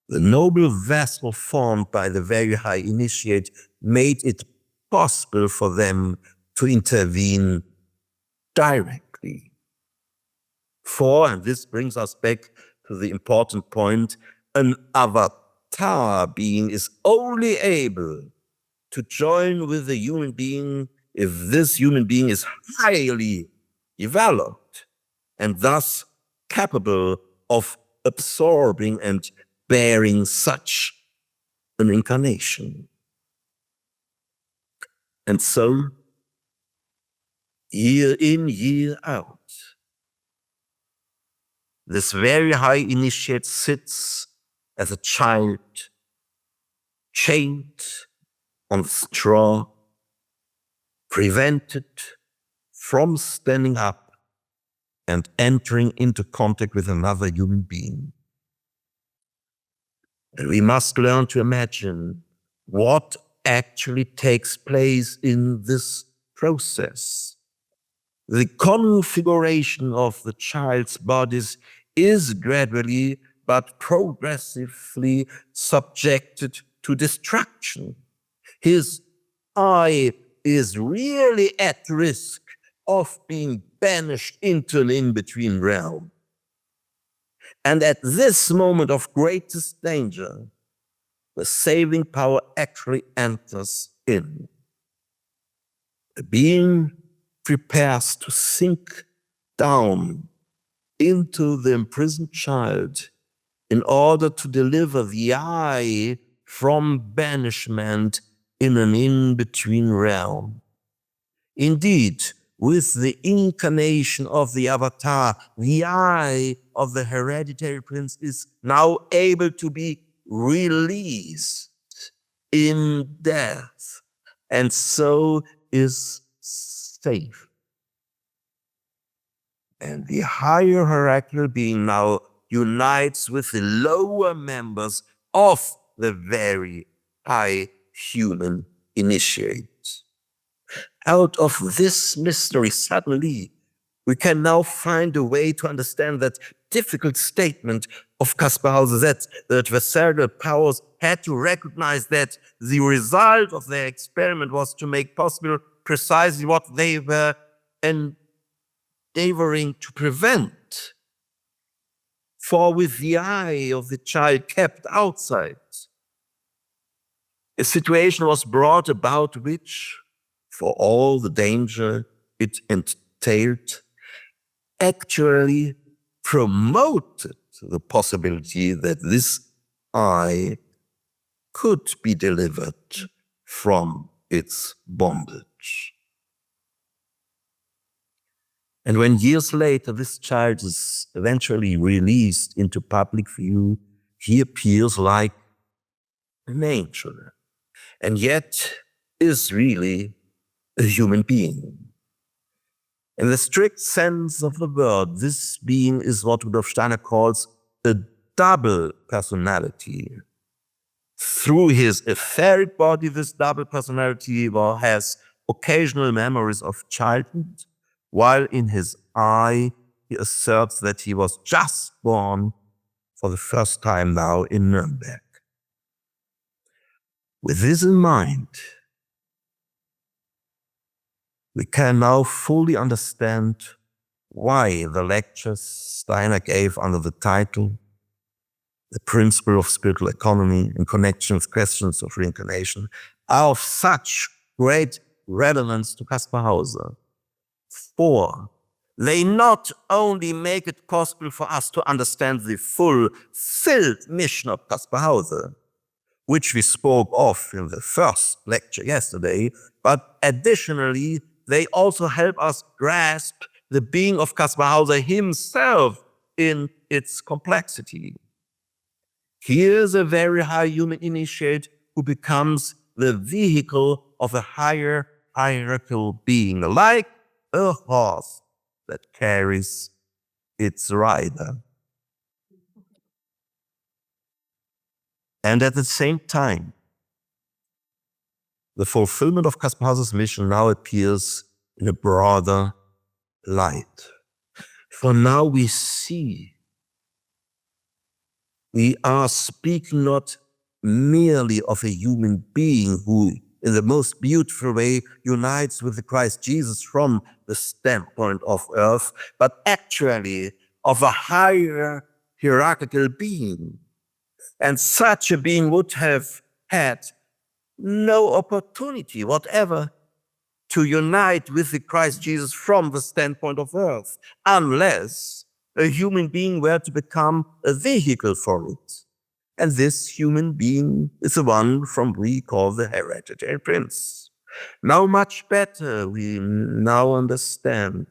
S2: The noble vessel formed by the very high initiate made it possible for them to intervene directly. For, and this brings us back to the important point, an avatar being is only able to join with the human being if this human being is highly developed and thus capable of absorbing and bearing such an incarnation. And so, year in, year out, this very high initiate sits as a child, chained on straw, prevented from standing up and entering into contact with another human being. And we must learn to imagine what actually takes place in this process. The configuration of the child's bodies is gradually but progressively subjected to destruction. His I is really at risk of being banished into an in-between realm. And at this moment of greatest danger, the saving power actually enters in. The being prepares to sink down into the imprisoned child in order to deliver the I from banishment in an in-between realm. Indeed, with the incarnation of the avatar, the I of the hereditary prince is now able to be released in death, and so is safe. And the higher hierarchical being now unites with the lower members of the very high human initiate. Out of this mystery, suddenly, we can now find a way to understand that difficult statement of Kaspar Hauser that the adversarial powers had to recognize that the result of their experiment was to make possible precisely what they were endeavoring to prevent. For with the eye of the child kept outside, a situation was brought about which, for all the danger it entailed, actually promoted the possibility that this eye could be delivered from its bondage. And when years later this child is eventually released into public view, he appears like an angel, and yet is really a human being. In the strict sense of the word, this being is what Rudolf Steiner calls a double personality. Through his etheric body, this double personality has occasional memories of childhood, while in his eye he asserts that he was just born for the first time now in Nuremberg. With this in mind, we can now fully understand why the lectures Steiner gave under the title The Principle of Spiritual Economy in connection with questions of reincarnation are of such great relevance to Kaspar Hauser. For they not only make it possible for us to understand the fulfilled mission of Kaspar Hauser, which we spoke of in the first lecture yesterday, but additionally, they also help us grasp the being of Kaspar Hauser himself in its complexity. Here is a very high human initiate who becomes the vehicle of a higher hierarchical being, like a horse that carries its rider. And at the same time, the fulfillment of Kaspar Hauser's mission now appears in a broader light. For now we see we are speaking not merely of a human being who, in the most beautiful way, unites with the Christ Jesus from the standpoint of earth, but actually of a higher hierarchical being. And such a being would have had no opportunity whatever to unite with the Christ Jesus from the standpoint of earth, unless a human being were to become a vehicle for it. And this human being is the one from we call the hereditary prince. Now much better we now understand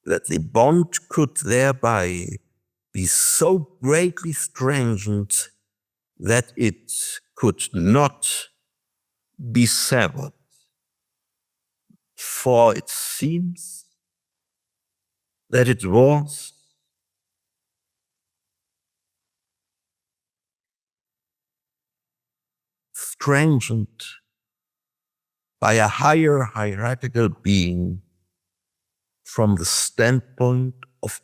S2: that the bond could thereby be so greatly strengthened that it could not be severed. For it seems that it was strengthened by a higher hierarchical being from the standpoint of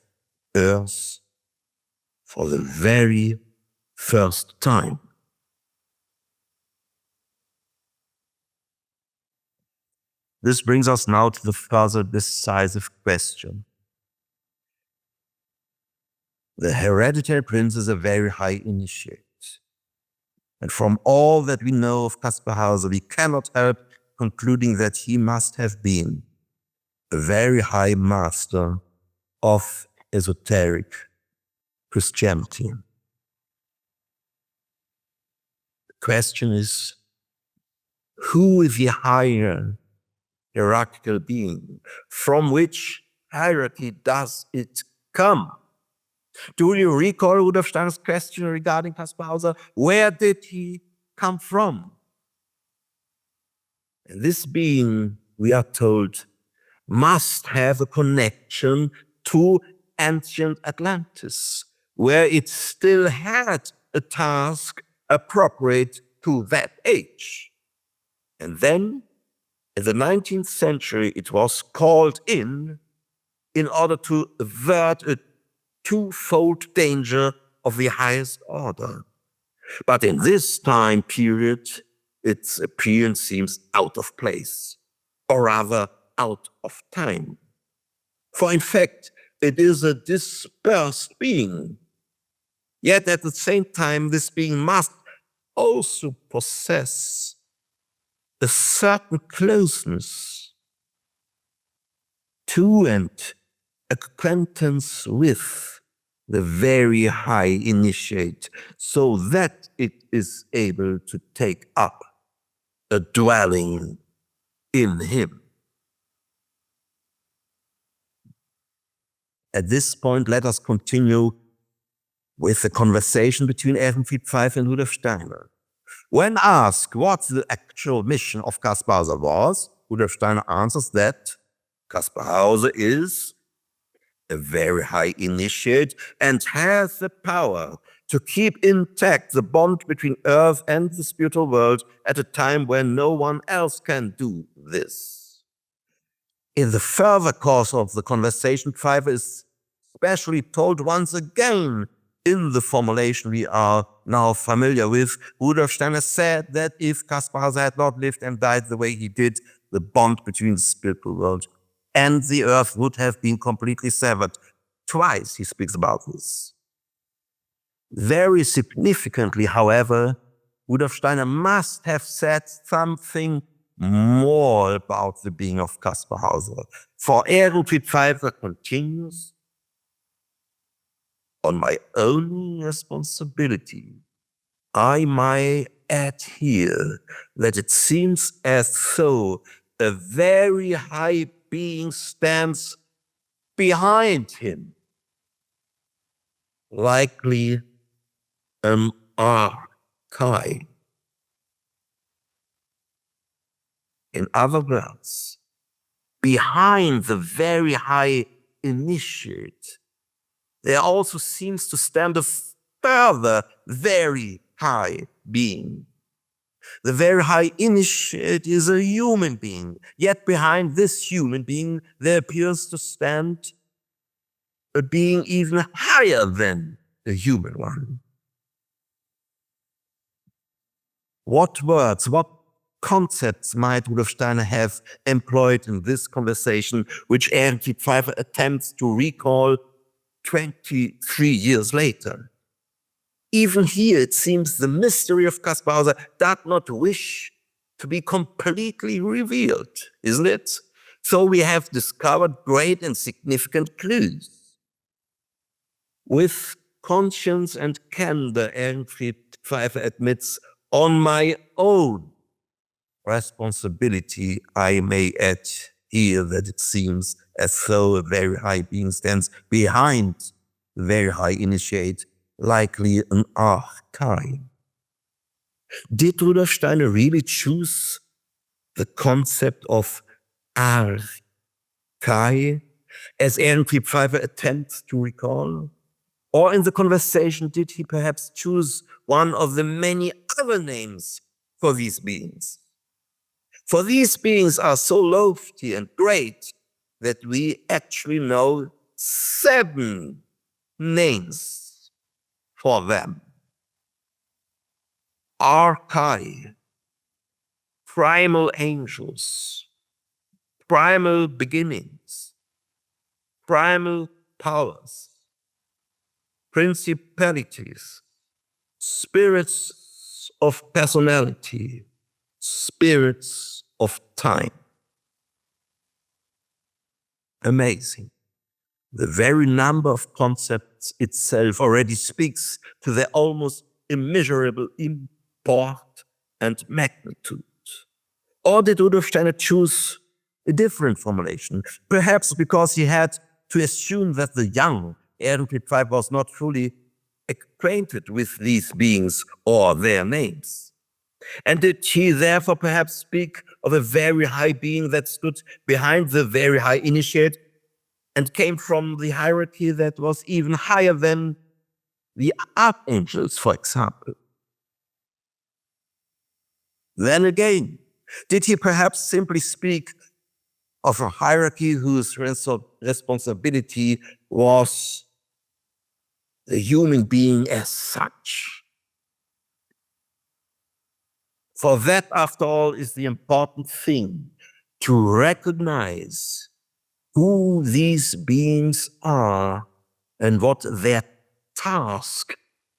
S2: earth for the very first time. This brings us now to the further decisive question. The hereditary prince is a very high initiate. And from all that we know of Kaspar Hauser, we cannot help concluding that he must have been a very high master of esoteric Christianity. The question is, who is the higher hierarchical being? From which hierarchy does it come? Do you recall Rudolf Steiner's question regarding Kaspar Hauser? Where did he come from? And this being, we are told, must have a connection to ancient Atlantis, where it still had a task appropriate to that age. And then, in the 19th century, it was called in order to avert a twofold danger of the highest order. But in this time period, its appearance seems out of place, or rather out of time. For in fact, it is a dispersed being. Yet at the same time, this being must also possess a certain closeness to and acquaintance with the very high initiate, so that it is able to take up a dwelling in him. At this point, let us continue with the conversation between Ehrenfried Pfeiffer and Rudolf Steiner. When asked what the actual mission of Kaspar Hauser was, Rudolf Steiner answers that Kaspar Hauser is a very high initiate and has the power to keep intact the bond between earth and the spiritual world at a time when no one else can do this. In the further course of the conversation, Pfeiffer is especially told once again in the formulation we are now familiar with. Rudolf Steiner said that if Kaspar Hauser had not lived and died the way he did, the bond between the spiritual world and the earth would have been completely severed. Twice he speaks about this. Very significantly, however, Rudolf Steiner must have said something more about the being of Kaspar Hauser. For Ehrenfried Pfeiffer continues, on my own responsibility, I might add here that it seems as though a very high being stands behind him, likely an archai. In other words, behind the very high initiate, there also seems to stand a further very high being. The very high initiate is a human being, yet behind this human being there appears to stand a being even higher than the human one. What words, what concepts might Rudolf Steiner have employed in this conversation, which Ehrenfried Pfeiffer attempts to recall 23 years later? Even here, it seems the mystery of Kaspar Hauser does not wish to be completely revealed, isn't it? So we have discovered great and significant clues. With conscience and candor, Ehrenfried Pfeiffer admits, on my own responsibility, I may add here that it seems as though a very high being stands behind the very high initiate, likely an archai. Did Rudolf Steiner really choose the concept of archai, as Ehrenfried Pfeiffer attempts to recall? Or in the conversation, did he perhaps choose one of the many other names for these beings? For these beings are so lofty and great that we actually know 7 names for them. Archai, primal angels, primal beginnings, primal powers, principalities, spirits of personality, spirits of time. Amazing. The very number of concepts itself already speaks to their almost immeasurable import and magnitude. Or did Rudolf Steiner choose a different formulation? Perhaps because he had to assume that the young Ehrenfried tribe was not fully acquainted with these beings or their names. And did he therefore perhaps speak of a very high being that stood behind the very high initiate and came from the hierarchy that was even higher than the archangels, for example? Then again, did he perhaps simply speak of a hierarchy whose responsibility was the human being as such? For that, after all, is the important thing, to recognize who these beings are and what their task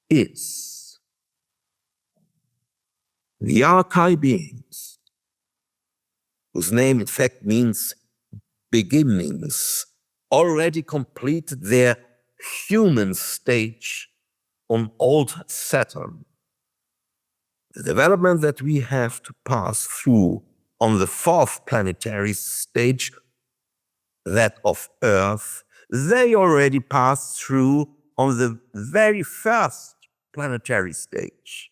S2: is. The archive beings, whose name in fact means beginnings, already completed their human stage on old Saturn. The development that we have to pass through on the fourth planetary stage, that of Earth, they already passed through on the very first planetary stage.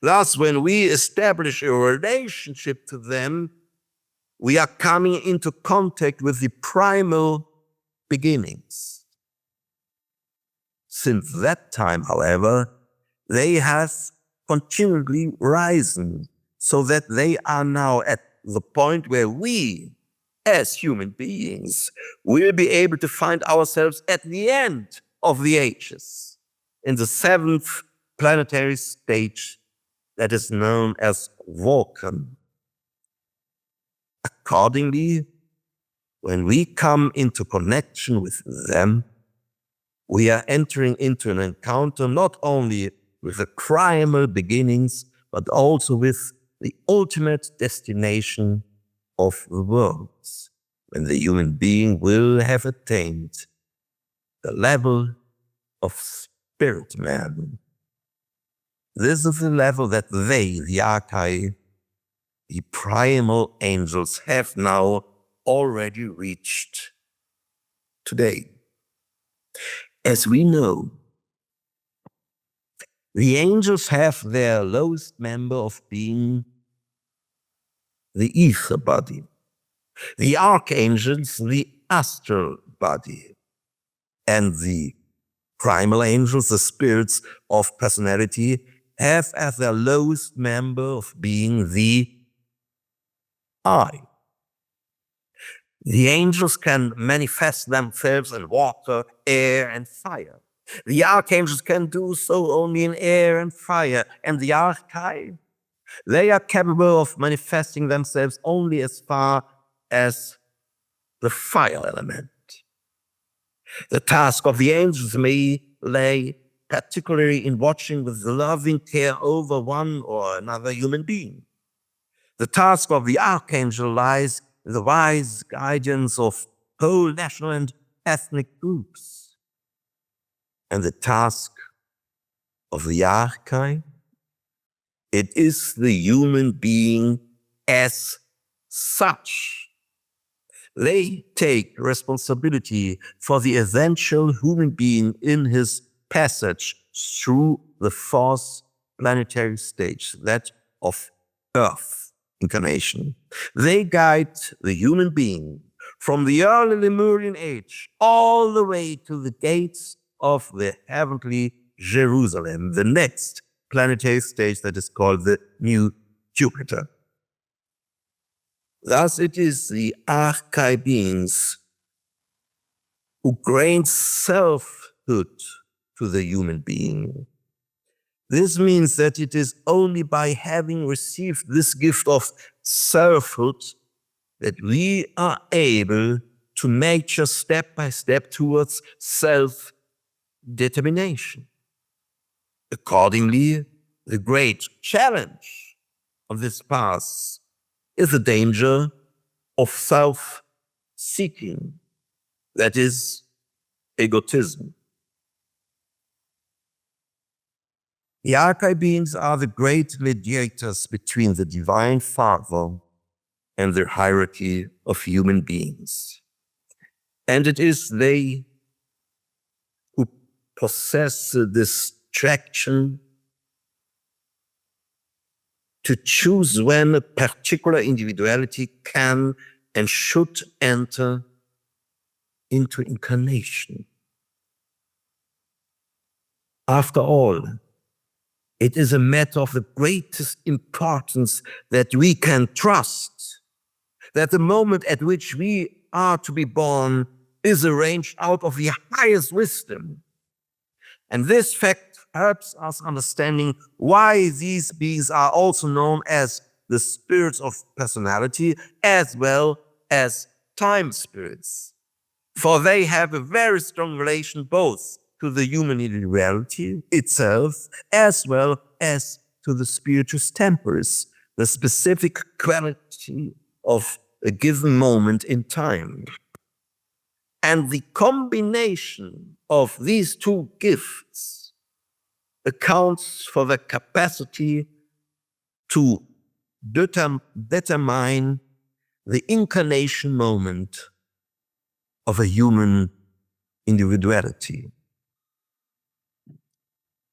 S2: Thus, when we establish a relationship to them, we are coming into contact with the primal beginnings. Since that time, however, they have continually risen, so that they are now at the point where we, as human beings, will be able to find ourselves at the end of the ages, in the seventh planetary stage that is known as Vulcan. Accordingly, when we come into connection with them, we are entering into an encounter not only with the primal beginnings, but also with the ultimate destination of the worlds, when the human being will have attained the level of spirit man. This is the level that they, the archai, the primal angels, have now already reached today. As we know, the angels have their lowest member of being the ether body, the archangels the astral body, and the primal angels, the spirits of personality, have as their lowest member of being the I. The angels can manifest themselves in water, air, and fire. The archangels can do so only in air and fire, and the archai, they are capable of manifesting themselves only as far as the fire element. The task of the angels may lay particularly in watching with loving care over one or another human being. The task of the archangel lies in the wise guidance of whole national and ethnic groups. And the task of the archai, it is the human being as such. They take responsibility for the essential human being in his passage through the fourth planetary stage, that of Earth incarnation. They guide the human being from the early Lemurian age all the way to the gates of the heavenly Jerusalem, the next planetary stage that is called the New Jupiter. Thus it is the archai beings who grant selfhood to the human being. This means that it is only by having received this gift of selfhood that we are able to mature step by step towards self-determination. Accordingly, the great challenge of this path is the danger of self-seeking, that is, egotism. The archetype beings are the great mediators between the Divine Father and the hierarchy of human beings. And it is they who possess the distraction to choose when a particular individuality can and should enter into incarnation. After all, it is a matter of the greatest importance that we can trust that the moment at which we are to be born is arranged out of the highest wisdom. And this fact helps us understanding why these beings are also known as the spirits of personality as well as time spirits. For they have a very strong relation both to the human individuality itself as well as to the spiritus temporis, the specific quality of a given moment in time. And the combination of these two gifts accounts for the capacity to determine the incarnation moment of a human individuality.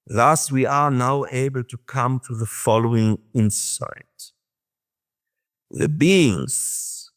S2: Thus, we are now able to come to the following insight. The beings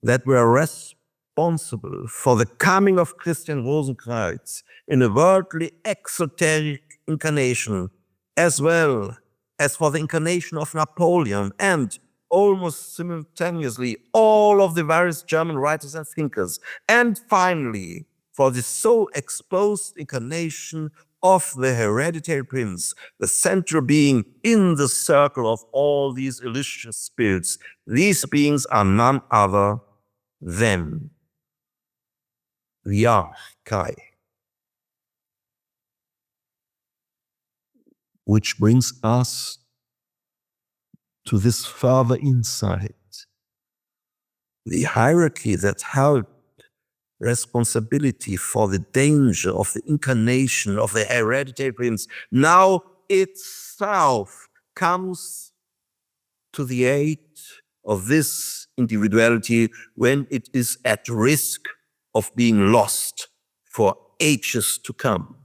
S2: that were responsible for the coming of Christian Rosenkreuz in a worldly exoteric incarnation, as well as for the incarnation of Napoleon and almost simultaneously all of the various German writers and thinkers, and finally for the so exposed incarnation of the hereditary prince, the central being in the circle of all these illustrious spirits. These beings are none other than the archetype. Which brings us to this further insight. The hierarchy that held responsibility for the danger of the incarnation of the hereditary prince now itself comes to the aid of this individuality when it is at risk of being lost for ages to come.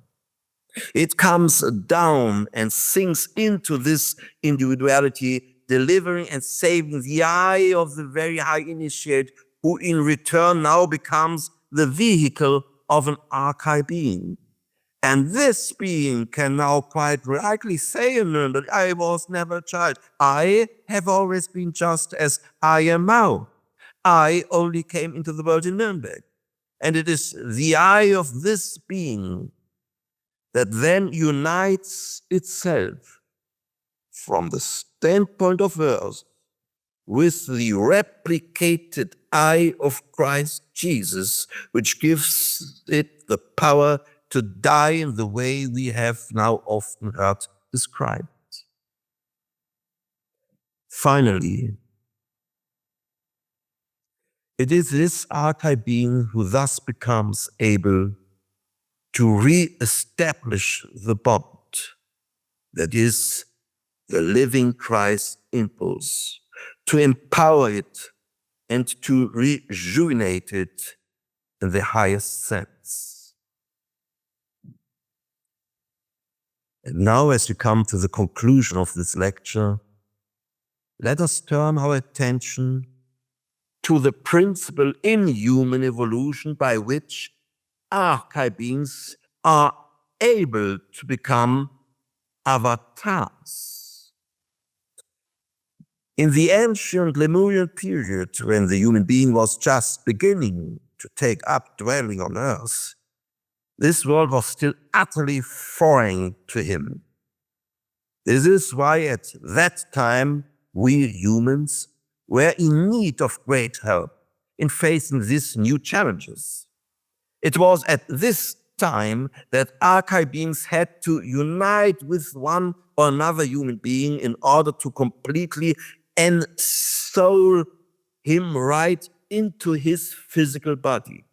S2: It comes down and sinks into this individuality, delivering and saving the eye of the very high initiate, who in return now becomes the vehicle of an archetype being. And this being can now quite rightly say in Nuremberg, I was never a child. I have always been just as I am now. I only came into the world in Nuremberg. And it is the eye of this being that then unites itself from the standpoint of earth with the replicated eye of Christ Jesus, which gives it the power to die in the way we have now often heard described. Finally, it is this archetype being who thus becomes able to re-establish the bond, that is, the living Christ impulse, to empower it and to rejuvenate it in the highest sense. And now, as we come to the conclusion of this lecture, let us turn our attention to the principle in human evolution by which archetype beings are able to become avatars. In the ancient Lemurian period, when the human being was just beginning to take up dwelling on earth, this world was still utterly foreign to him. This is why at that time we humans were in need of great help in facing these new challenges. It was at this time that archive beings had to unite with one or another human being in order to completely ensoul him right into his physical body.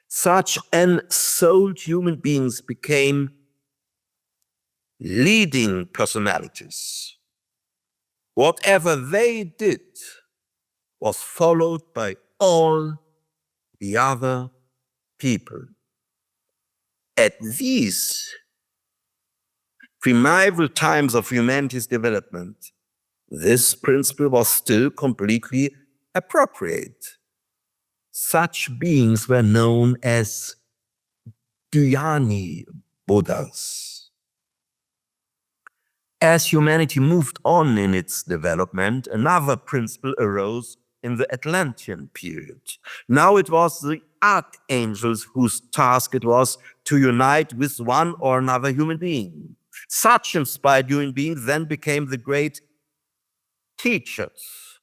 S2: Such ensouled human beings became leading personalities. Whatever they did was followed by all the other people. At these primeval times of humanity's development, this principle was still completely appropriate. Such beings were known as Dhyani Buddhas. As humanity moved on in its development, another principle arose in the Atlantean period. Now it was the archangels whose task it was to unite with one or another human being. Such inspired human beings then became the great teachers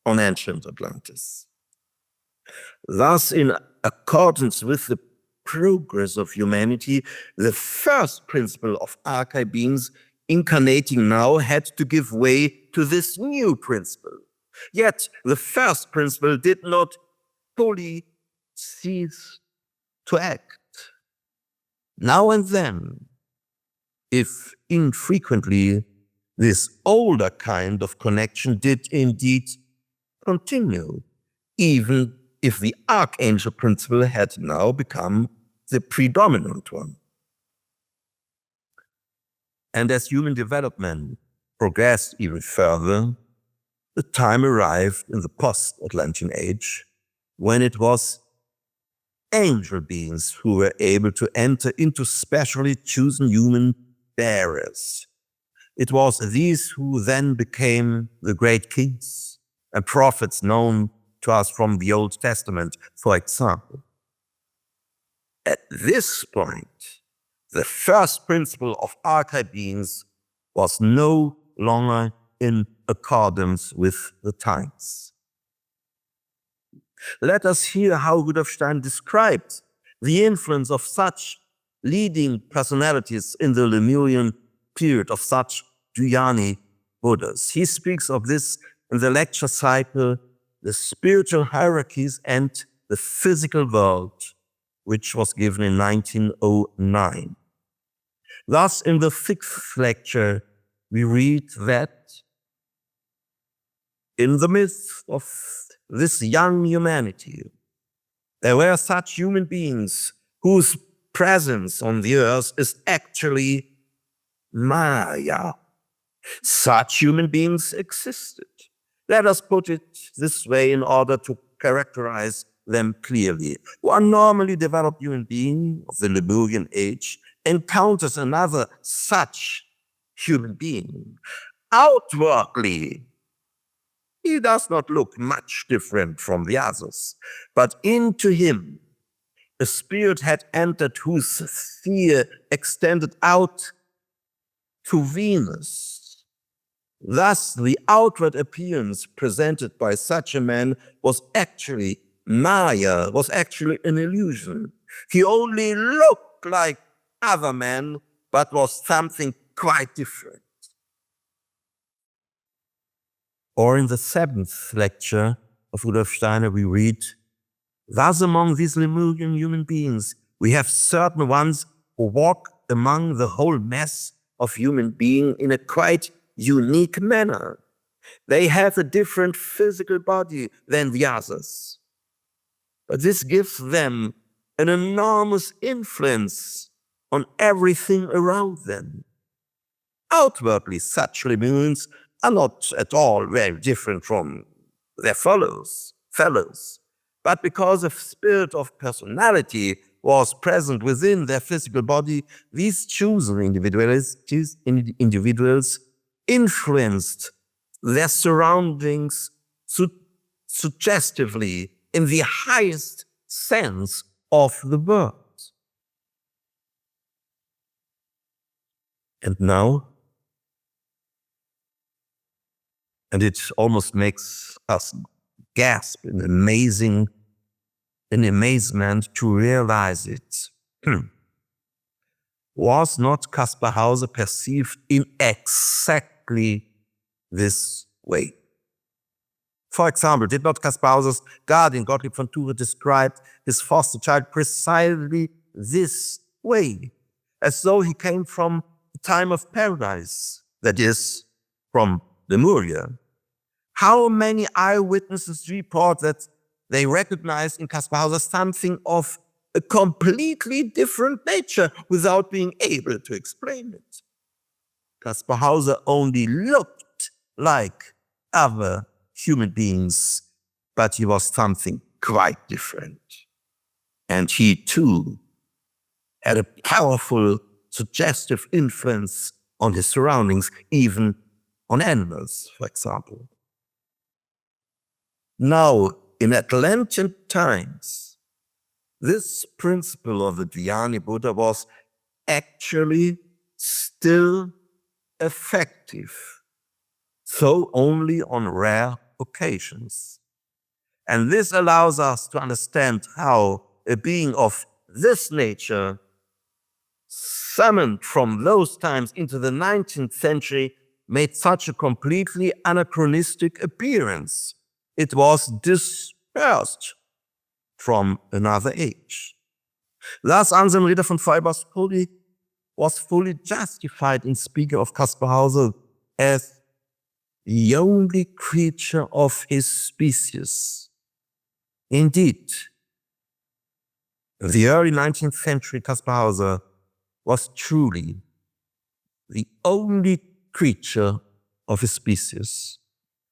S2: on ancient Atlantis. Thus, in accordance with the progress of humanity, the first principle of archive beings incarnating now had to give way to this new principle. Yet the first principle did not fully cease to act. Now and then, if infrequently, this older kind of connection did indeed continue, even if the archangel principle had now become the predominant one. And as human development progressed even further, the time arrived in the post-Atlantean age when it was angel beings who were able to enter into specially chosen human bearers. It was these who then became the great kings and prophets known to us from the Old Testament, for example. At this point, the first principle of archive beings was no longer in accordance with the times. Let us hear how Rudolf Steiner described the influence of such leading personalities in the Lemurian period, of such Dhyani Buddhas. He speaks of this in the lecture cycle, The Spiritual Hierarchies and the Physical World, which was given in 1909. Thus, in the 6th lecture, we read that in the midst of this young humanity, there were such human beings whose presence on the earth is actually Maya. Such human beings existed. Let us put it this way in order to characterize them clearly. One normally developed human being of the Lemurian age encounters another such human being. Outwardly, he does not look much different from the others, but into him a spirit had entered whose sphere extended out to Venus. Thus, the outward appearance presented by such a man was actually Maya, was actually an illusion. He only looked like other men, but was something quite different. Or in the 7th lecture of Rudolf Steiner, we read, thus among these Lemurian human beings, we have certain ones who walk among the whole mass of human being in a quite unique manner. They have a different physical body than the others. But this gives them an enormous influence on everything around them. Outwardly, such Lemurians are not at all very different from their fellows. But because a spirit of personality was present within their physical body, these chosen individuals influenced their surroundings suggestively in the highest sense of the word. And now, And it almost makes us gasp in amazement to realize it. Was not Kaspar Hauser perceived in exactly this way? For example, did not Kaspar Hauser's guardian Gottlieb von Thuré describe his foster child precisely this way, as though he came from the time of paradise, that is, from Lemuria? How many eyewitnesses report that they recognized in Kaspar Hauser something of a completely different nature without being able to explain it? Kaspar Hauser only looked like other human beings, but he was something quite different. And he too had a powerful, suggestive influence on his surroundings, even on animals, for example. Now, in Atlantean times, this principle of the Dhyani Buddha was actually still effective, though only on rare occasions. And this allows us to understand how a being of this nature, summoned from those times into the 19th century, made such a completely anachronistic appearance. It was dispersed from another age. Thus, Anselm Ritter von Feuerbach was fully justified in speaking of Kaspar Hauser as the only creature of his species. Indeed, in the early 19th century, Kaspar Hauser was truly the only creature of his species.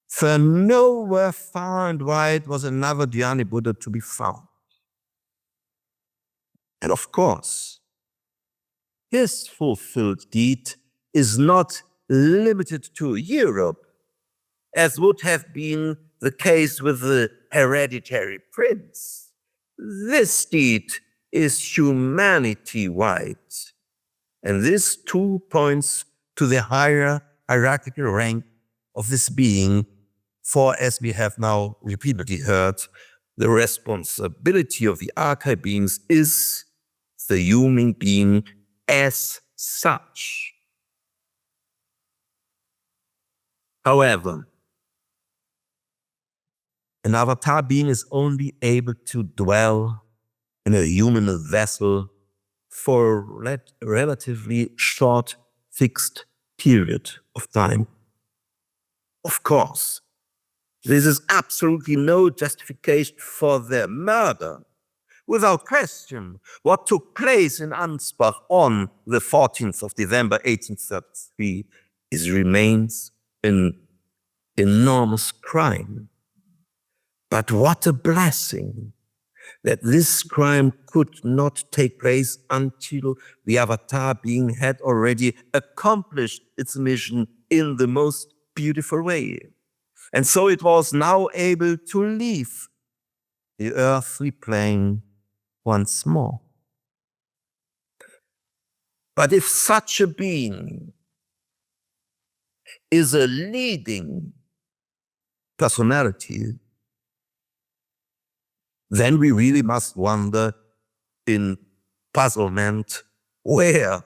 S2: For nowhere far and wide was another Dhyani Buddha to be found. And of course, his fulfilled deed is not limited to Europe, as would have been the case with the hereditary prince. This deed is humanity-wide, and this too points to the higher hierarchical rank of this being, for as we have now repeatedly heard, the responsibility of the archetype beings is the human being as such. However, an avatar being is only able to dwell in a human vessel for a relatively short, fixed period of time. Of course, this is absolutely no justification for their murder. Without question, what took place in Ansbach on the 14th of December 1833 remains an enormous crime. But what a blessing that this crime could not take place until the avatar being had already accomplished its mission in the most beautiful way. And so it was now able to leave the earthly plane once more. But if such a being is a leading personality, then we really must wonder in puzzlement, where,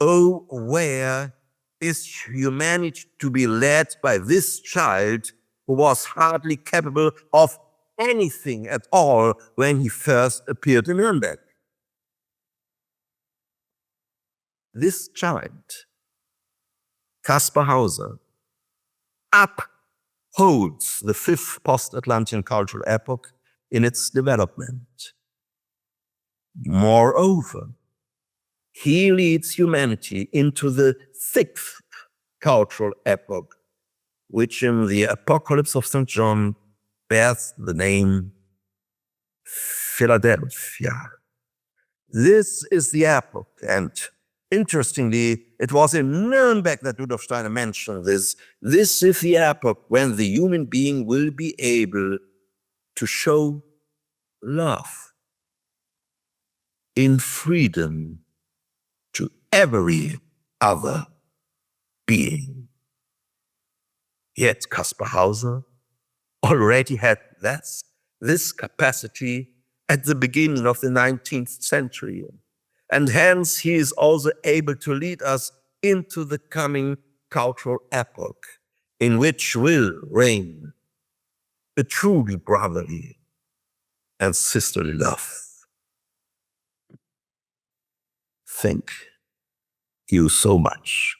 S2: oh, where is humanity to be led by this child who was hardly capable of anything at all when he first appeared in Nuremberg? This child, Kaspar Hauser, upholds the fifth post-Atlantean cultural epoch in its development. Moreover, he leads humanity into the sixth cultural epoch, which in the Apocalypse of St. John bears the name Philadelphia. This is the epoch, and interestingly, it was in Nuremberg that Rudolf Steiner mentioned this. This is the epoch when the human being will be able to show love in freedom to every other being. Yet Kaspar Hauser already had this capacity at the beginning of the 19th century. And hence he is also able to lead us into the coming cultural epoch in which will reign a truly brotherly and sisterly love. Thank you so much.